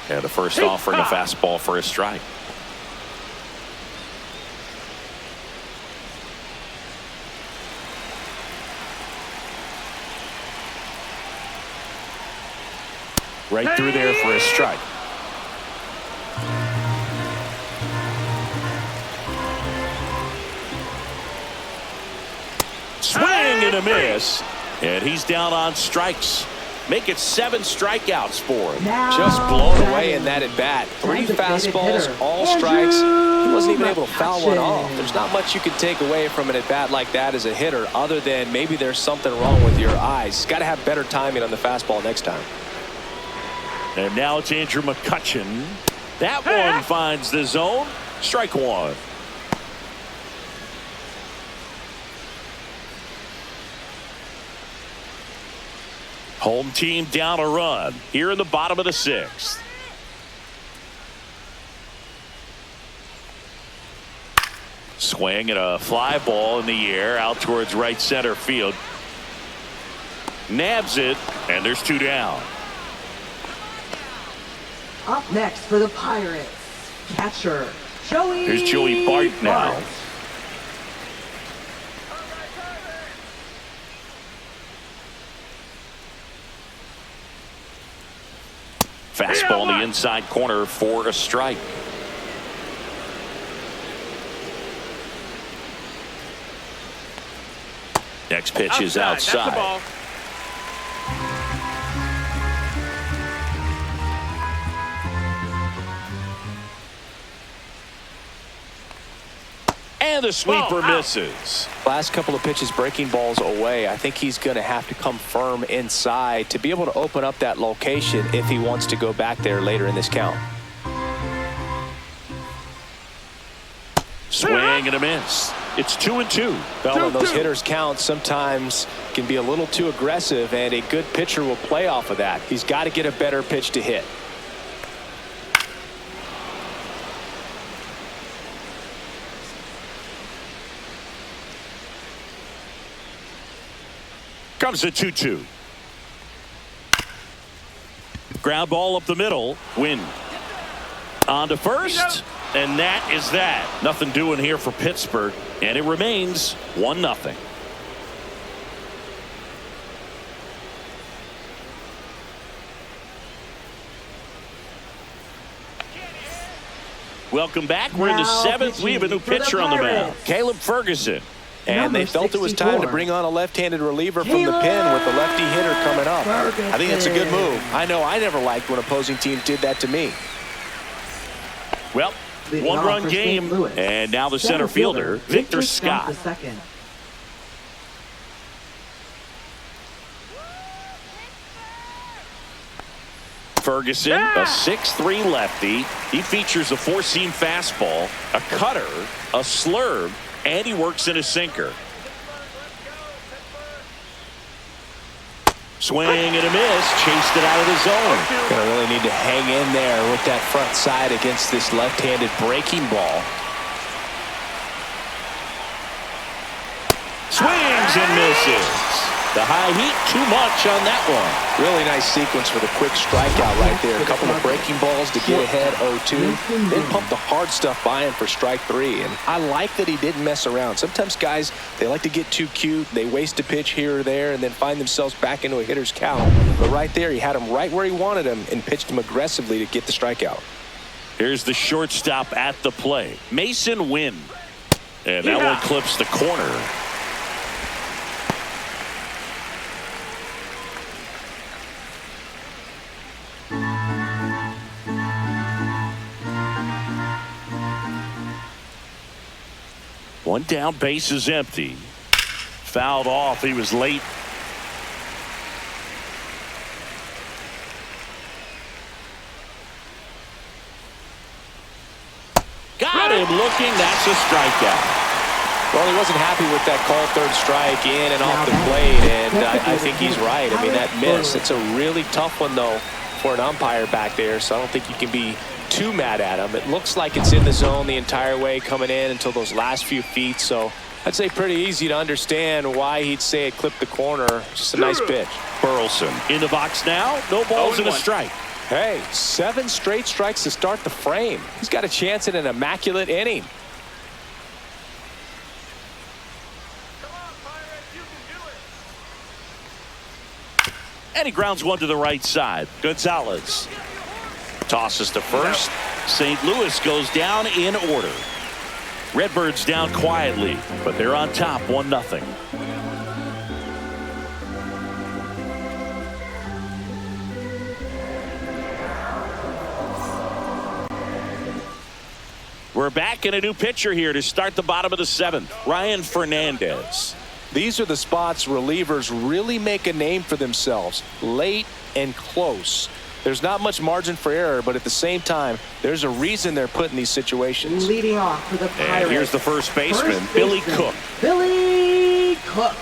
And the first offering a fastball for a strike. Right through there for a strike. Swing and a miss. And he's down on strikes. Make it 7 strikeouts for him. Just blown away in that at bat. 3 fastballs, all strikes. He wasn't even able to foul one off. There's not much you can take away from an at bat like that as a hitter, other than maybe there's something wrong with your eyes. Got to have better timing on the fastball next time. And now it's Andrew McCutchen. That one finds the zone. Strike one. Home team down a run here in the bottom of the 6th. Swing and a fly ball in the air out towards right center field. Nabs it, and there's 2 down. Up next for the Pirates, catcher Joey. Here's Joey Bart now. Fastball in the inside corner for a strike. Next pitch is outside. That's the ball. And the sweeper misses. Last couple of pitches breaking balls away. I think he's going to have to come firm inside to be able to open up that location if he wants to go back there later in this count. Swing and a miss. It's 2-2. Well, when those hitters count, sometimes can be a little too aggressive, and a good pitcher will play off of that. He's got to get a better pitch to hit. Comes a 2-2. Ground ball up the middle. Win. On to first. And that is that. Nothing doing here for Pittsburgh. And it remains 1-0. Welcome back. We're in the 7th. We have a new pitcher on the mound. Caleb Ferguson. And they felt it was time to bring on a left-handed reliever from the pen with the lefty hitter coming up. I think that's a good move. I know I never liked when opposing teams did that to me. Well, Leading off one-run for game, St. Louis, and now the center fielder, Victor Scott. the second. Ferguson, a 6'3 lefty. He features a four-seam fastball, a cutter, a slurve, and he works in a sinker. Swing and a miss, chased it out of the zone. Gonna really need to hang in there with that front side against this left-handed breaking ball. Swings and misses. The high heat, too much on that one. Really nice sequence for the quick strikeout right there. A couple of breaking balls to get ahead 0-2. Then pump the hard stuff by him for strike 3. And I like that he didn't mess around. Sometimes guys, they like to get too cute. They waste a pitch here or there and then find themselves back into a hitter's count. But right there, he had him right where he wanted him and pitched him aggressively to get the strikeout. Here's the shortstop at the play, Mason Wynn. And that one clips the corner. One down, base is empty. Fouled off. He was late. Got him looking. That's a strikeout. Well, he wasn't happy with that call third strike in and off the plate, and I think he's right. I mean, that miss, it's a really tough one, though, for an umpire back there, so I don't think you can be too mad at him. It looks like it's in the zone the entire way coming in until those last few feet, so I'd say pretty easy to understand why he'd say it clipped the corner. Just a nice pitch. Burleson in the box now. No balls and a strike. Hey, 7 straight strikes to start the frame. He's got a chance at an immaculate inning. And he grounds one to the right side. Gonzalez tosses to first. St. Louis goes down in order. Redbirds down quietly, but they're on top 1-0. We're back in a new pitcher here to start the bottom of the 7th. Ryan Fernandez. These are the spots relievers really make a name for themselves. Late and close. There's not much margin for error, but at the same time, there's a reason they're put in these situations. Leading off for the Pirates. And here's the first baseman, Billy Cook. Billy Cook.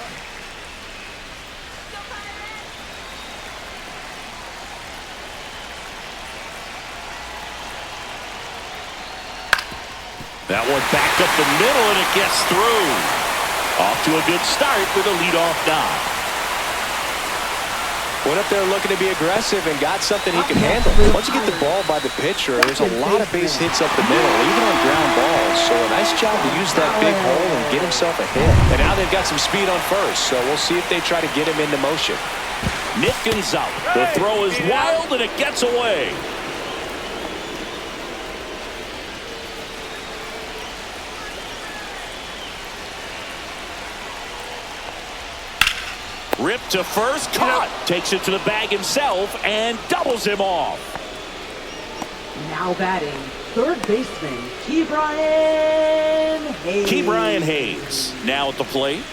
That one back up the middle, and it gets through. Off to a good start with a leadoff knock. Went up there looking to be aggressive and got something he can handle. Once you get the ball by the pitcher, there's a lot of base hits up the middle, even on ground balls. So a nice job to use that big hole and get himself a hit. And now they've got some speed on first, so we'll see if they try to get him into motion. Nick Gonzalez. The throw is wild, and it gets away. Ripped to first, caught, takes it to the bag himself, and doubles him off. Now batting, third baseman, Ke'Bryan Hayes. Ke'Bryan Hayes now at the plate.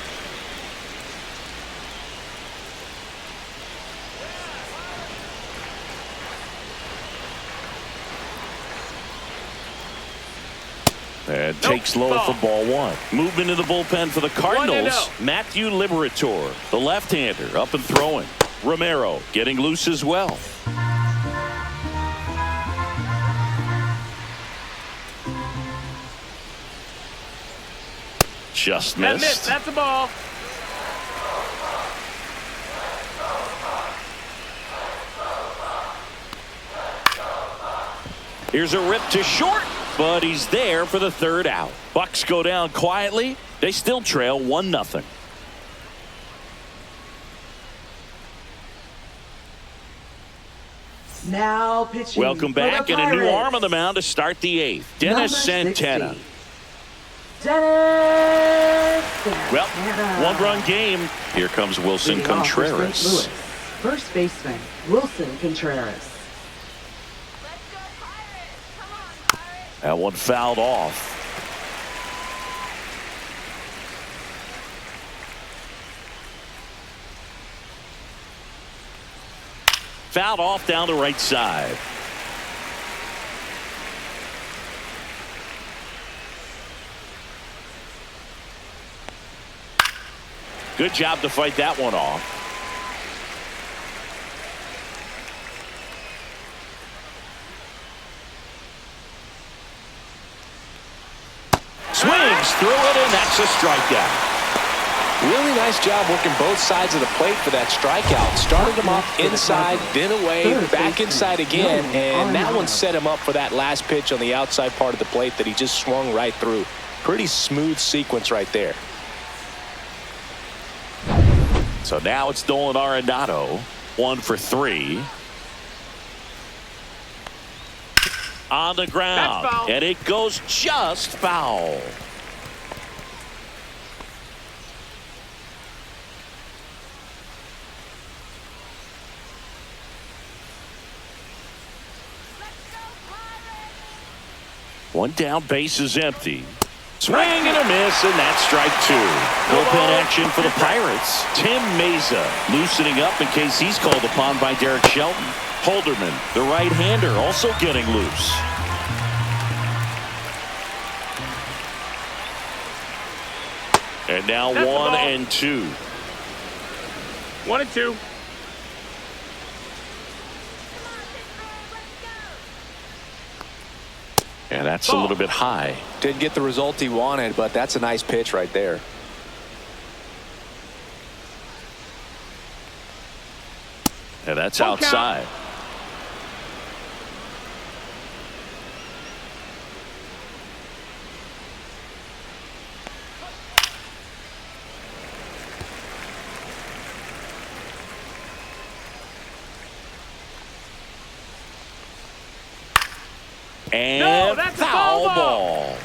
And takes low for ball 1. Movement in the bullpen for the Cardinals. Matthew Liberator, the left-hander, up and throwing. Romero getting loose as well. Just missed. That's a ball. Here's a rip to short, but he's there for the third out. Bucks go down quietly. They still trail 1-0. Now pitching. Welcome back, and a new arm on the mound to start the 8th. Dennis Santana. Dennis Santana. Well, 1-run game. Here comes Wilson Leading off for St. Contreras. Louis, first baseman, Wilson Contreras. That one fouled off. Fouled off down the right side. Good job to fight that one off. Swings through it, and that's a strikeout. Really nice job working both sides of the plate for that strikeout. Started him off inside, then away, back inside again, and that one set him up for that last pitch on the outside part of the plate that he just swung right through. Pretty smooth sequence right there. So now it's Nolan Arenado, 1 for 3. On the ground, and it goes just foul. One down, base is empty. Swing and a miss, and that's strike 2. Bullpen action for the Pirates. Tim Meza loosening up in case he's called upon by Derek Shelton. Holderman, the right-hander, also getting loose. And now 1 and 2. 1 and 2. And that's a little bit high. Didn't get the result he wanted, but that's a nice pitch right there. And that's outside. And foul ball.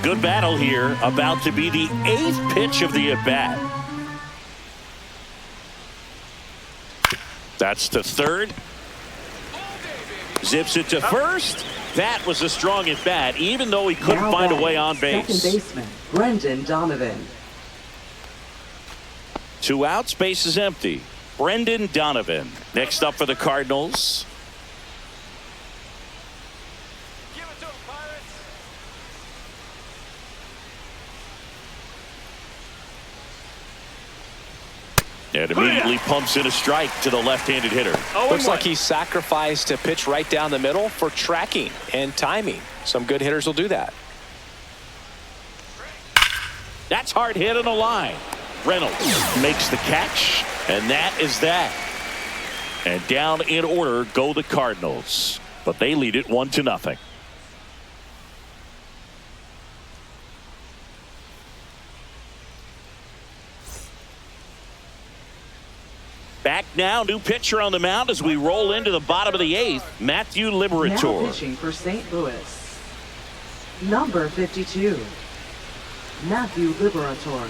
Good battle here. About to be the 8th pitch of the at-bat. That's to third. Zips it to first. That was a strong at-bat, even though he couldn't find a way on base. Second baseman, Brendan Donovan. 2 outs, base is empty. Brendan Donovan next up for the Cardinals. And immediately pumps in a strike to the left-handed hitter. Looks like he sacrificed a pitch right down the middle for tracking and timing. Some good hitters will do that. That's hard hit on the line. Reynolds makes the catch, and that is that. And down in order go the Cardinals, but they lead it 1-0. Back now, new pitcher on the mound as we roll into the bottom of the 8th, Matthew Liberatore. Now pitching for St. Louis, number 52, Matthew Liberatore.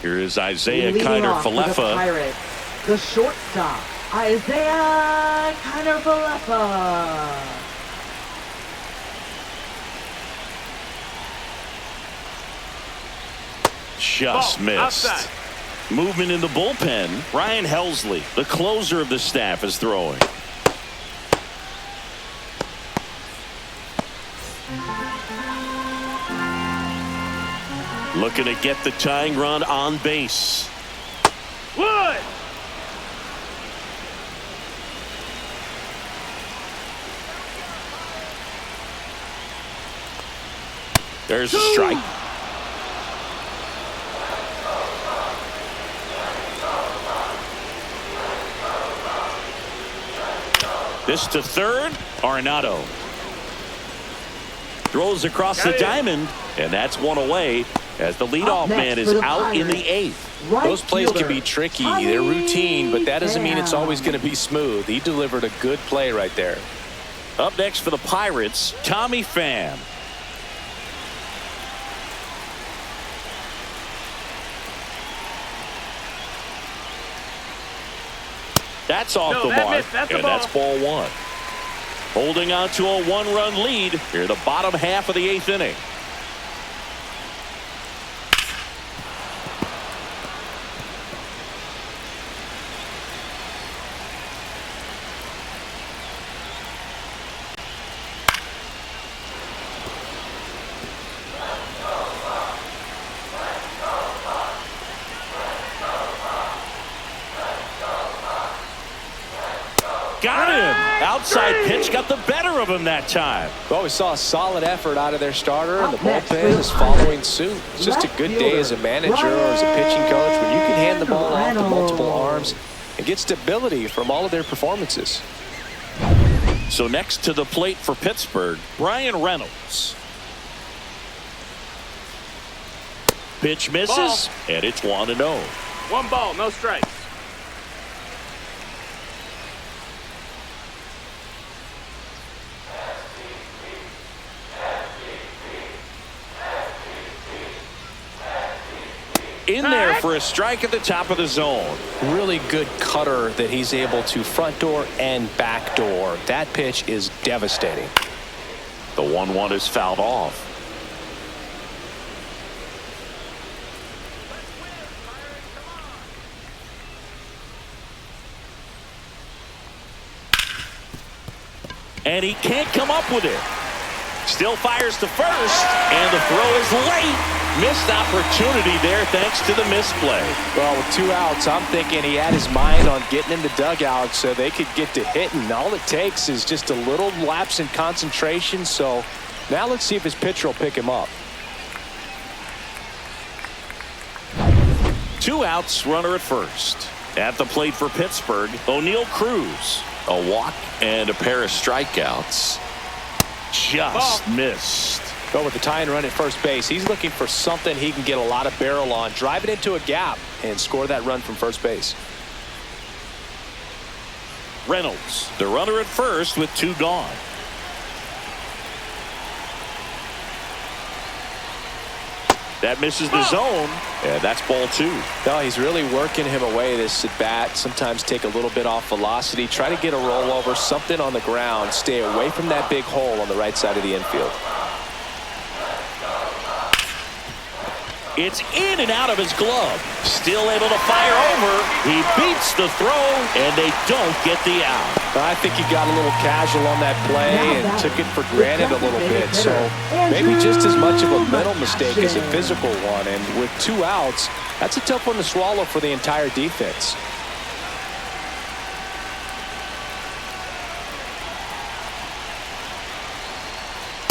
Here is Isaiah Leading Kiner off for the Falefa. Pirates, the shortstop, Isaiah Kiner Falefa. Just missed. Outside. Movement in the bullpen. Ryan Helsley, the closer of the staff, is throwing. Looking to get the tying run on base. Wood. There's a strike. This to third. Arenado throws across the diamond, and that's one away as the leadoff man is out in the 8th. Right Those plays fielder, can be tricky. Tommy They're routine, but that doesn't mean it's Pham. always going to be smooth. He delivered a good play right there. Up next for the Pirates, Tommy Pham. That's off the mark, That's and that's ball 1. holding on to a one-run lead here in the bottom half of the 8th inning. Got him. Outside pitch got the better of him that time. Well, we saw a solid effort out of their starter, and the bullpen is following suit. It's just a good day as a manager or as a pitching coach when you can hand the ball off to multiple arms and get stability from all of their performances. So next to the plate for Pittsburgh, Brian Reynolds. Pitch misses, and it's 1-0. 1 ball, no strikes. In there for a strike at the top of the zone. Really good cutter that he's able to front door and back door. That pitch is devastating. The 1-1 is fouled off. And he can't come up with it. Still fires to first, and the throw is late. Missed opportunity there thanks to the misplay. Well, with 2 outs, I'm thinking he had his mind on getting in the dugout so they could get to hitting. All it takes is just a little lapse in concentration. So now let's see if his pitcher will pick him up. 2 outs, runner at first. At the plate for Pittsburgh, O'Neal Cruz. A walk and a pair of strikeouts. Just missed. But with the tying run at first base, he's looking for something he can get a lot of barrel on, drive it into a gap, and score that run from first base. Reynolds, the runner at first with 2 gone. That misses the zone, and that's ball 2. No, he's really working him away this at bat. Sometimes take a little bit off velocity, try to get a rollover, something on the ground, stay away from that big hole on the right side of the infield. It's in and out of his glove. Still able to fire over. He beats the throw, and they don't get the out. I think he got a little casual on that play and took it for granted a little bit. So maybe just as much of a mental mistake as a physical one. And with 2 outs, that's a tough one to swallow for the entire defense.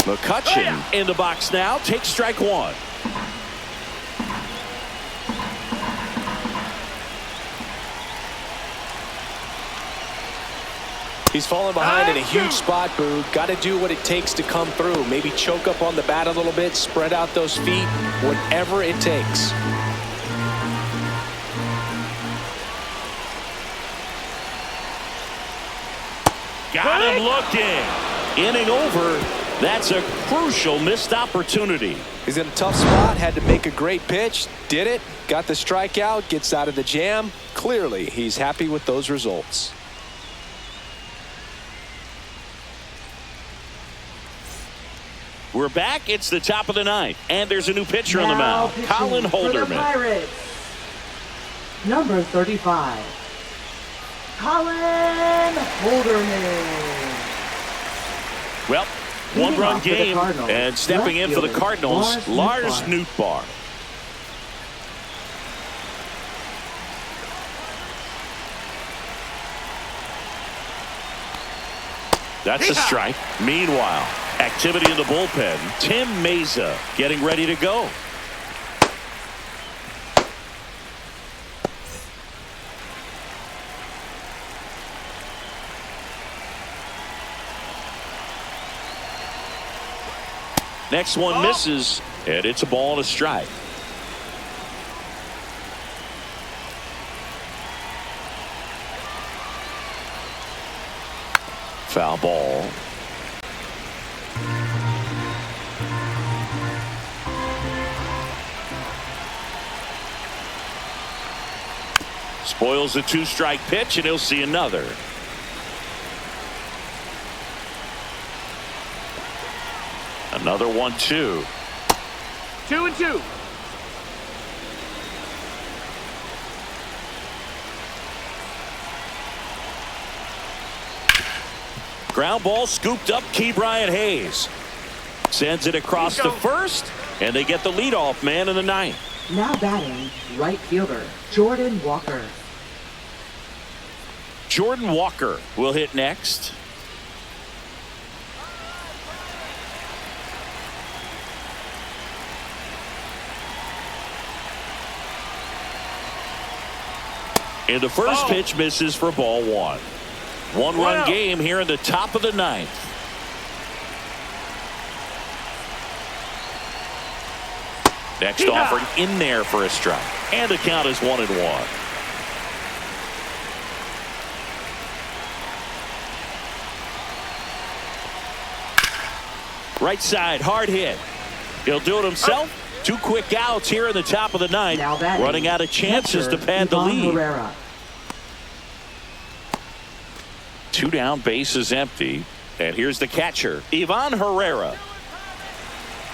McCutchen in the box now. Takes strike 1. He's falling behind in a huge spot, Boog. Got to do what it takes to come through. Maybe choke up on the bat a little bit, spread out those feet, whatever it takes. Got him looking. Inning over. That's a crucial missed opportunity. He's in a tough spot, had to make a great pitch, did it, got the strikeout, gets out of the jam. Clearly, he's happy with those results. We're back. It's the top of the 9th, and there's a new pitcher on the mound, Colin Holderman. Number 35, Colin Holderman. Well, 1-run game, and stepping in for the Cardinals, Lars Nootbaar. That's a strike. Meanwhile, activity in the bullpen. Tim Meza getting ready to go. Next one misses, and it's a ball and a strike. Foul ball. Spoils the 2-strike pitch, and he'll see another. Another 1-2. 2-2. Ground ball scooped up. Key Bryant Hayes sends it across to first, and they get the leadoff man in the ninth. Now batting, right fielder, Jordan Walker. Jordan Walker will hit next. And the first pitch misses for ball one. One-run game here in the top of the ninth. Next offering in there for a strike. And the count is 1-1. Right side, hard hit. He'll do it himself. 2 quick outs here in the top of the ninth. Running out of chances to pad the lead. Herrera. 2 down, bases empty. And here's the catcher, Ivan Herrera.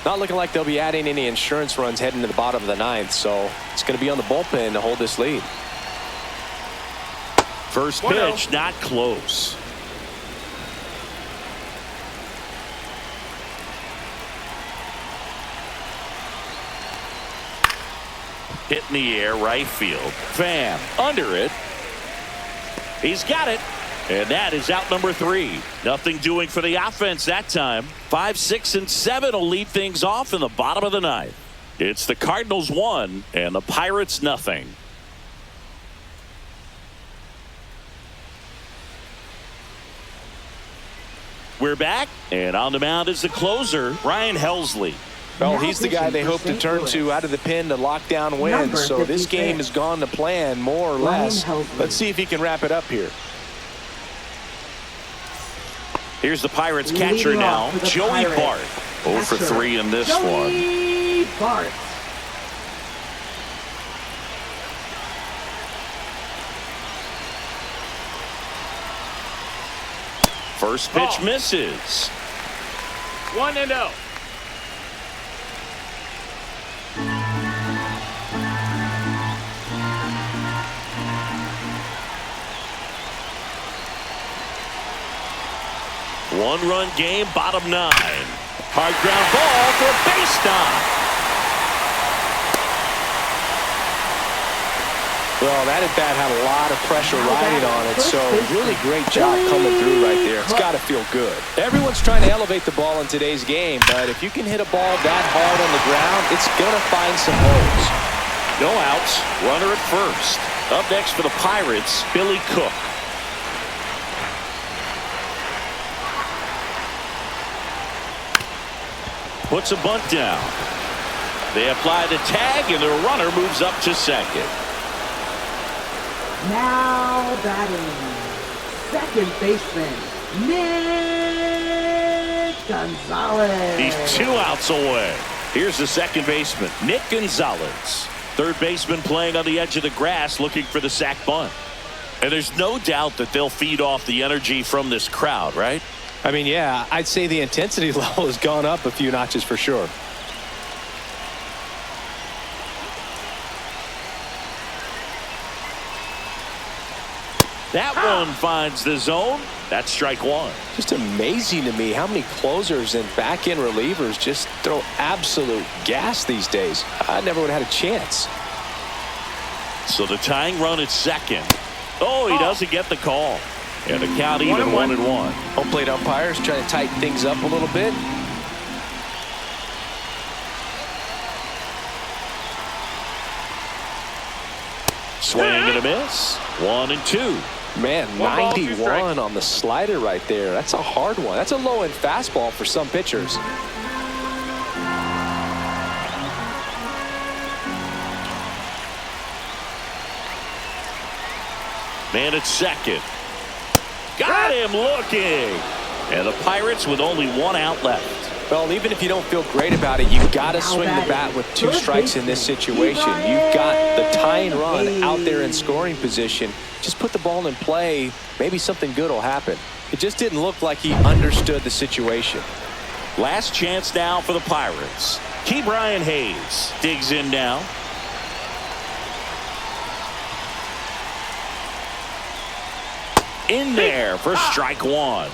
Not looking like they'll be adding any insurance runs heading to the bottom of the ninth, so it's going to be on the bullpen to hold this lead. First pitch, not close. Hit in the air, right field. Pham under it. He's got it. And that is out number 3. Nothing doing for the offense that time. 5, 6, and 7 will lead things off in the bottom of the ninth. It's the Cardinals 1 and the Pirates nothing. We're back, and on the mound is the closer, Ryan Helsley. Well, he's the guy they hope to turn to out of the pen to lock down wins. So this game has gone to plan, more or less. Let's see if he can wrap it up here. Here's the Pirates catcher now, Joey Bart. 0 for 3 in this one. Joey Bart. First pitch misses. 1-0. One-run game, bottom 9. Hard ground ball for a base stop. Well, that at bat had a lot of pressure riding on it, so really great job coming through right there. It's got to feel good. Everyone's trying to elevate the ball in today's game, but if you can hit a ball that hard on the ground, it's going to find some holes. No outs, runner at first. Up next for the Pirates, Billy Cook. Puts a bunt down. They apply the tag, and the runner moves up to second. Now batting, second baseman, Nick Gonzalez. He's 2 outs away. Here's the second baseman, Nick Gonzalez. Third baseman playing on the edge of the grass, looking for the sac bunt. And there's no doubt that they'll feed off the energy from this crowd, right? I mean, yeah, I'd say the intensity level has gone up a few notches for sure. That one finds the zone. That's strike 1. Just amazing to me how many closers and back-end relievers just throw absolute gas these days. I never would have had a chance. So the tying run at second. Oh, he doesn't get the call. And the count even 1-1. Home plate umpires trying to tighten things up a little bit. Swing and a miss. 1-2. Man, 91 on the slider right there. That's a hard one. That's a low-end fastball for some pitchers. Man at second. Got him looking. And the Pirates with only 1 out left. Well, even if you don't feel great about it, you've got to swing the bat with 2 strikes in this situation. You've got the tying run out there in scoring position. Just put the ball in play. Maybe something good will happen. It just didn't look like he understood the situation. Last chance now for the Pirates. Brian Hayes digs in now. In there for strike one.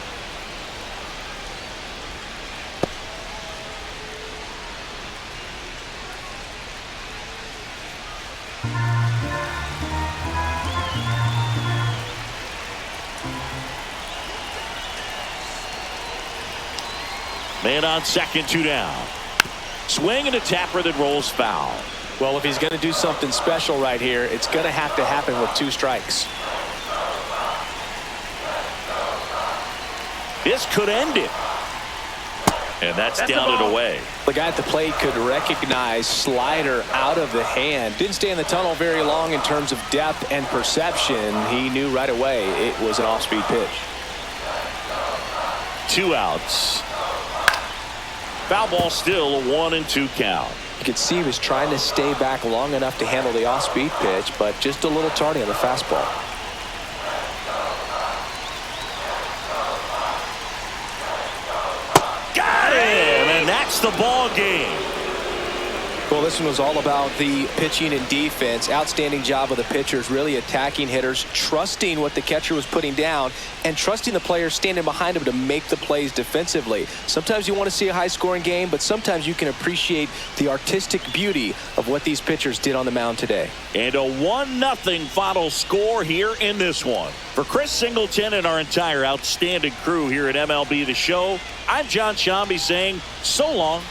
Man on second, 2 down. Swing and a tapper that rolls foul. Well, if he's going to do something special right here, it's going to have to happen with 2 strikes. This could end it. And that's down and away. The guy at the plate could recognize slider out of the hand. Didn't stay in the tunnel very long in terms of depth and perception. He knew right away it was an off-speed pitch. 2 outs. Foul ball, still a 1-2 count. You could see he was trying to stay back long enough to handle the off-speed pitch, but just a little tardy on the fastball. Got him, and that's the ball game. Well, this one was all about the pitching and defense. Outstanding job of the pitchers, really attacking hitters, trusting what the catcher was putting down, and trusting the players standing behind him to make the plays defensively. Sometimes you want to see a high-scoring game, but sometimes you can appreciate the artistic beauty of what these pitchers did on the mound today. And a 1-0 final score here in this one. For Chris Singleton and our entire outstanding crew here at MLB The Show, I'm John Shambi saying so long.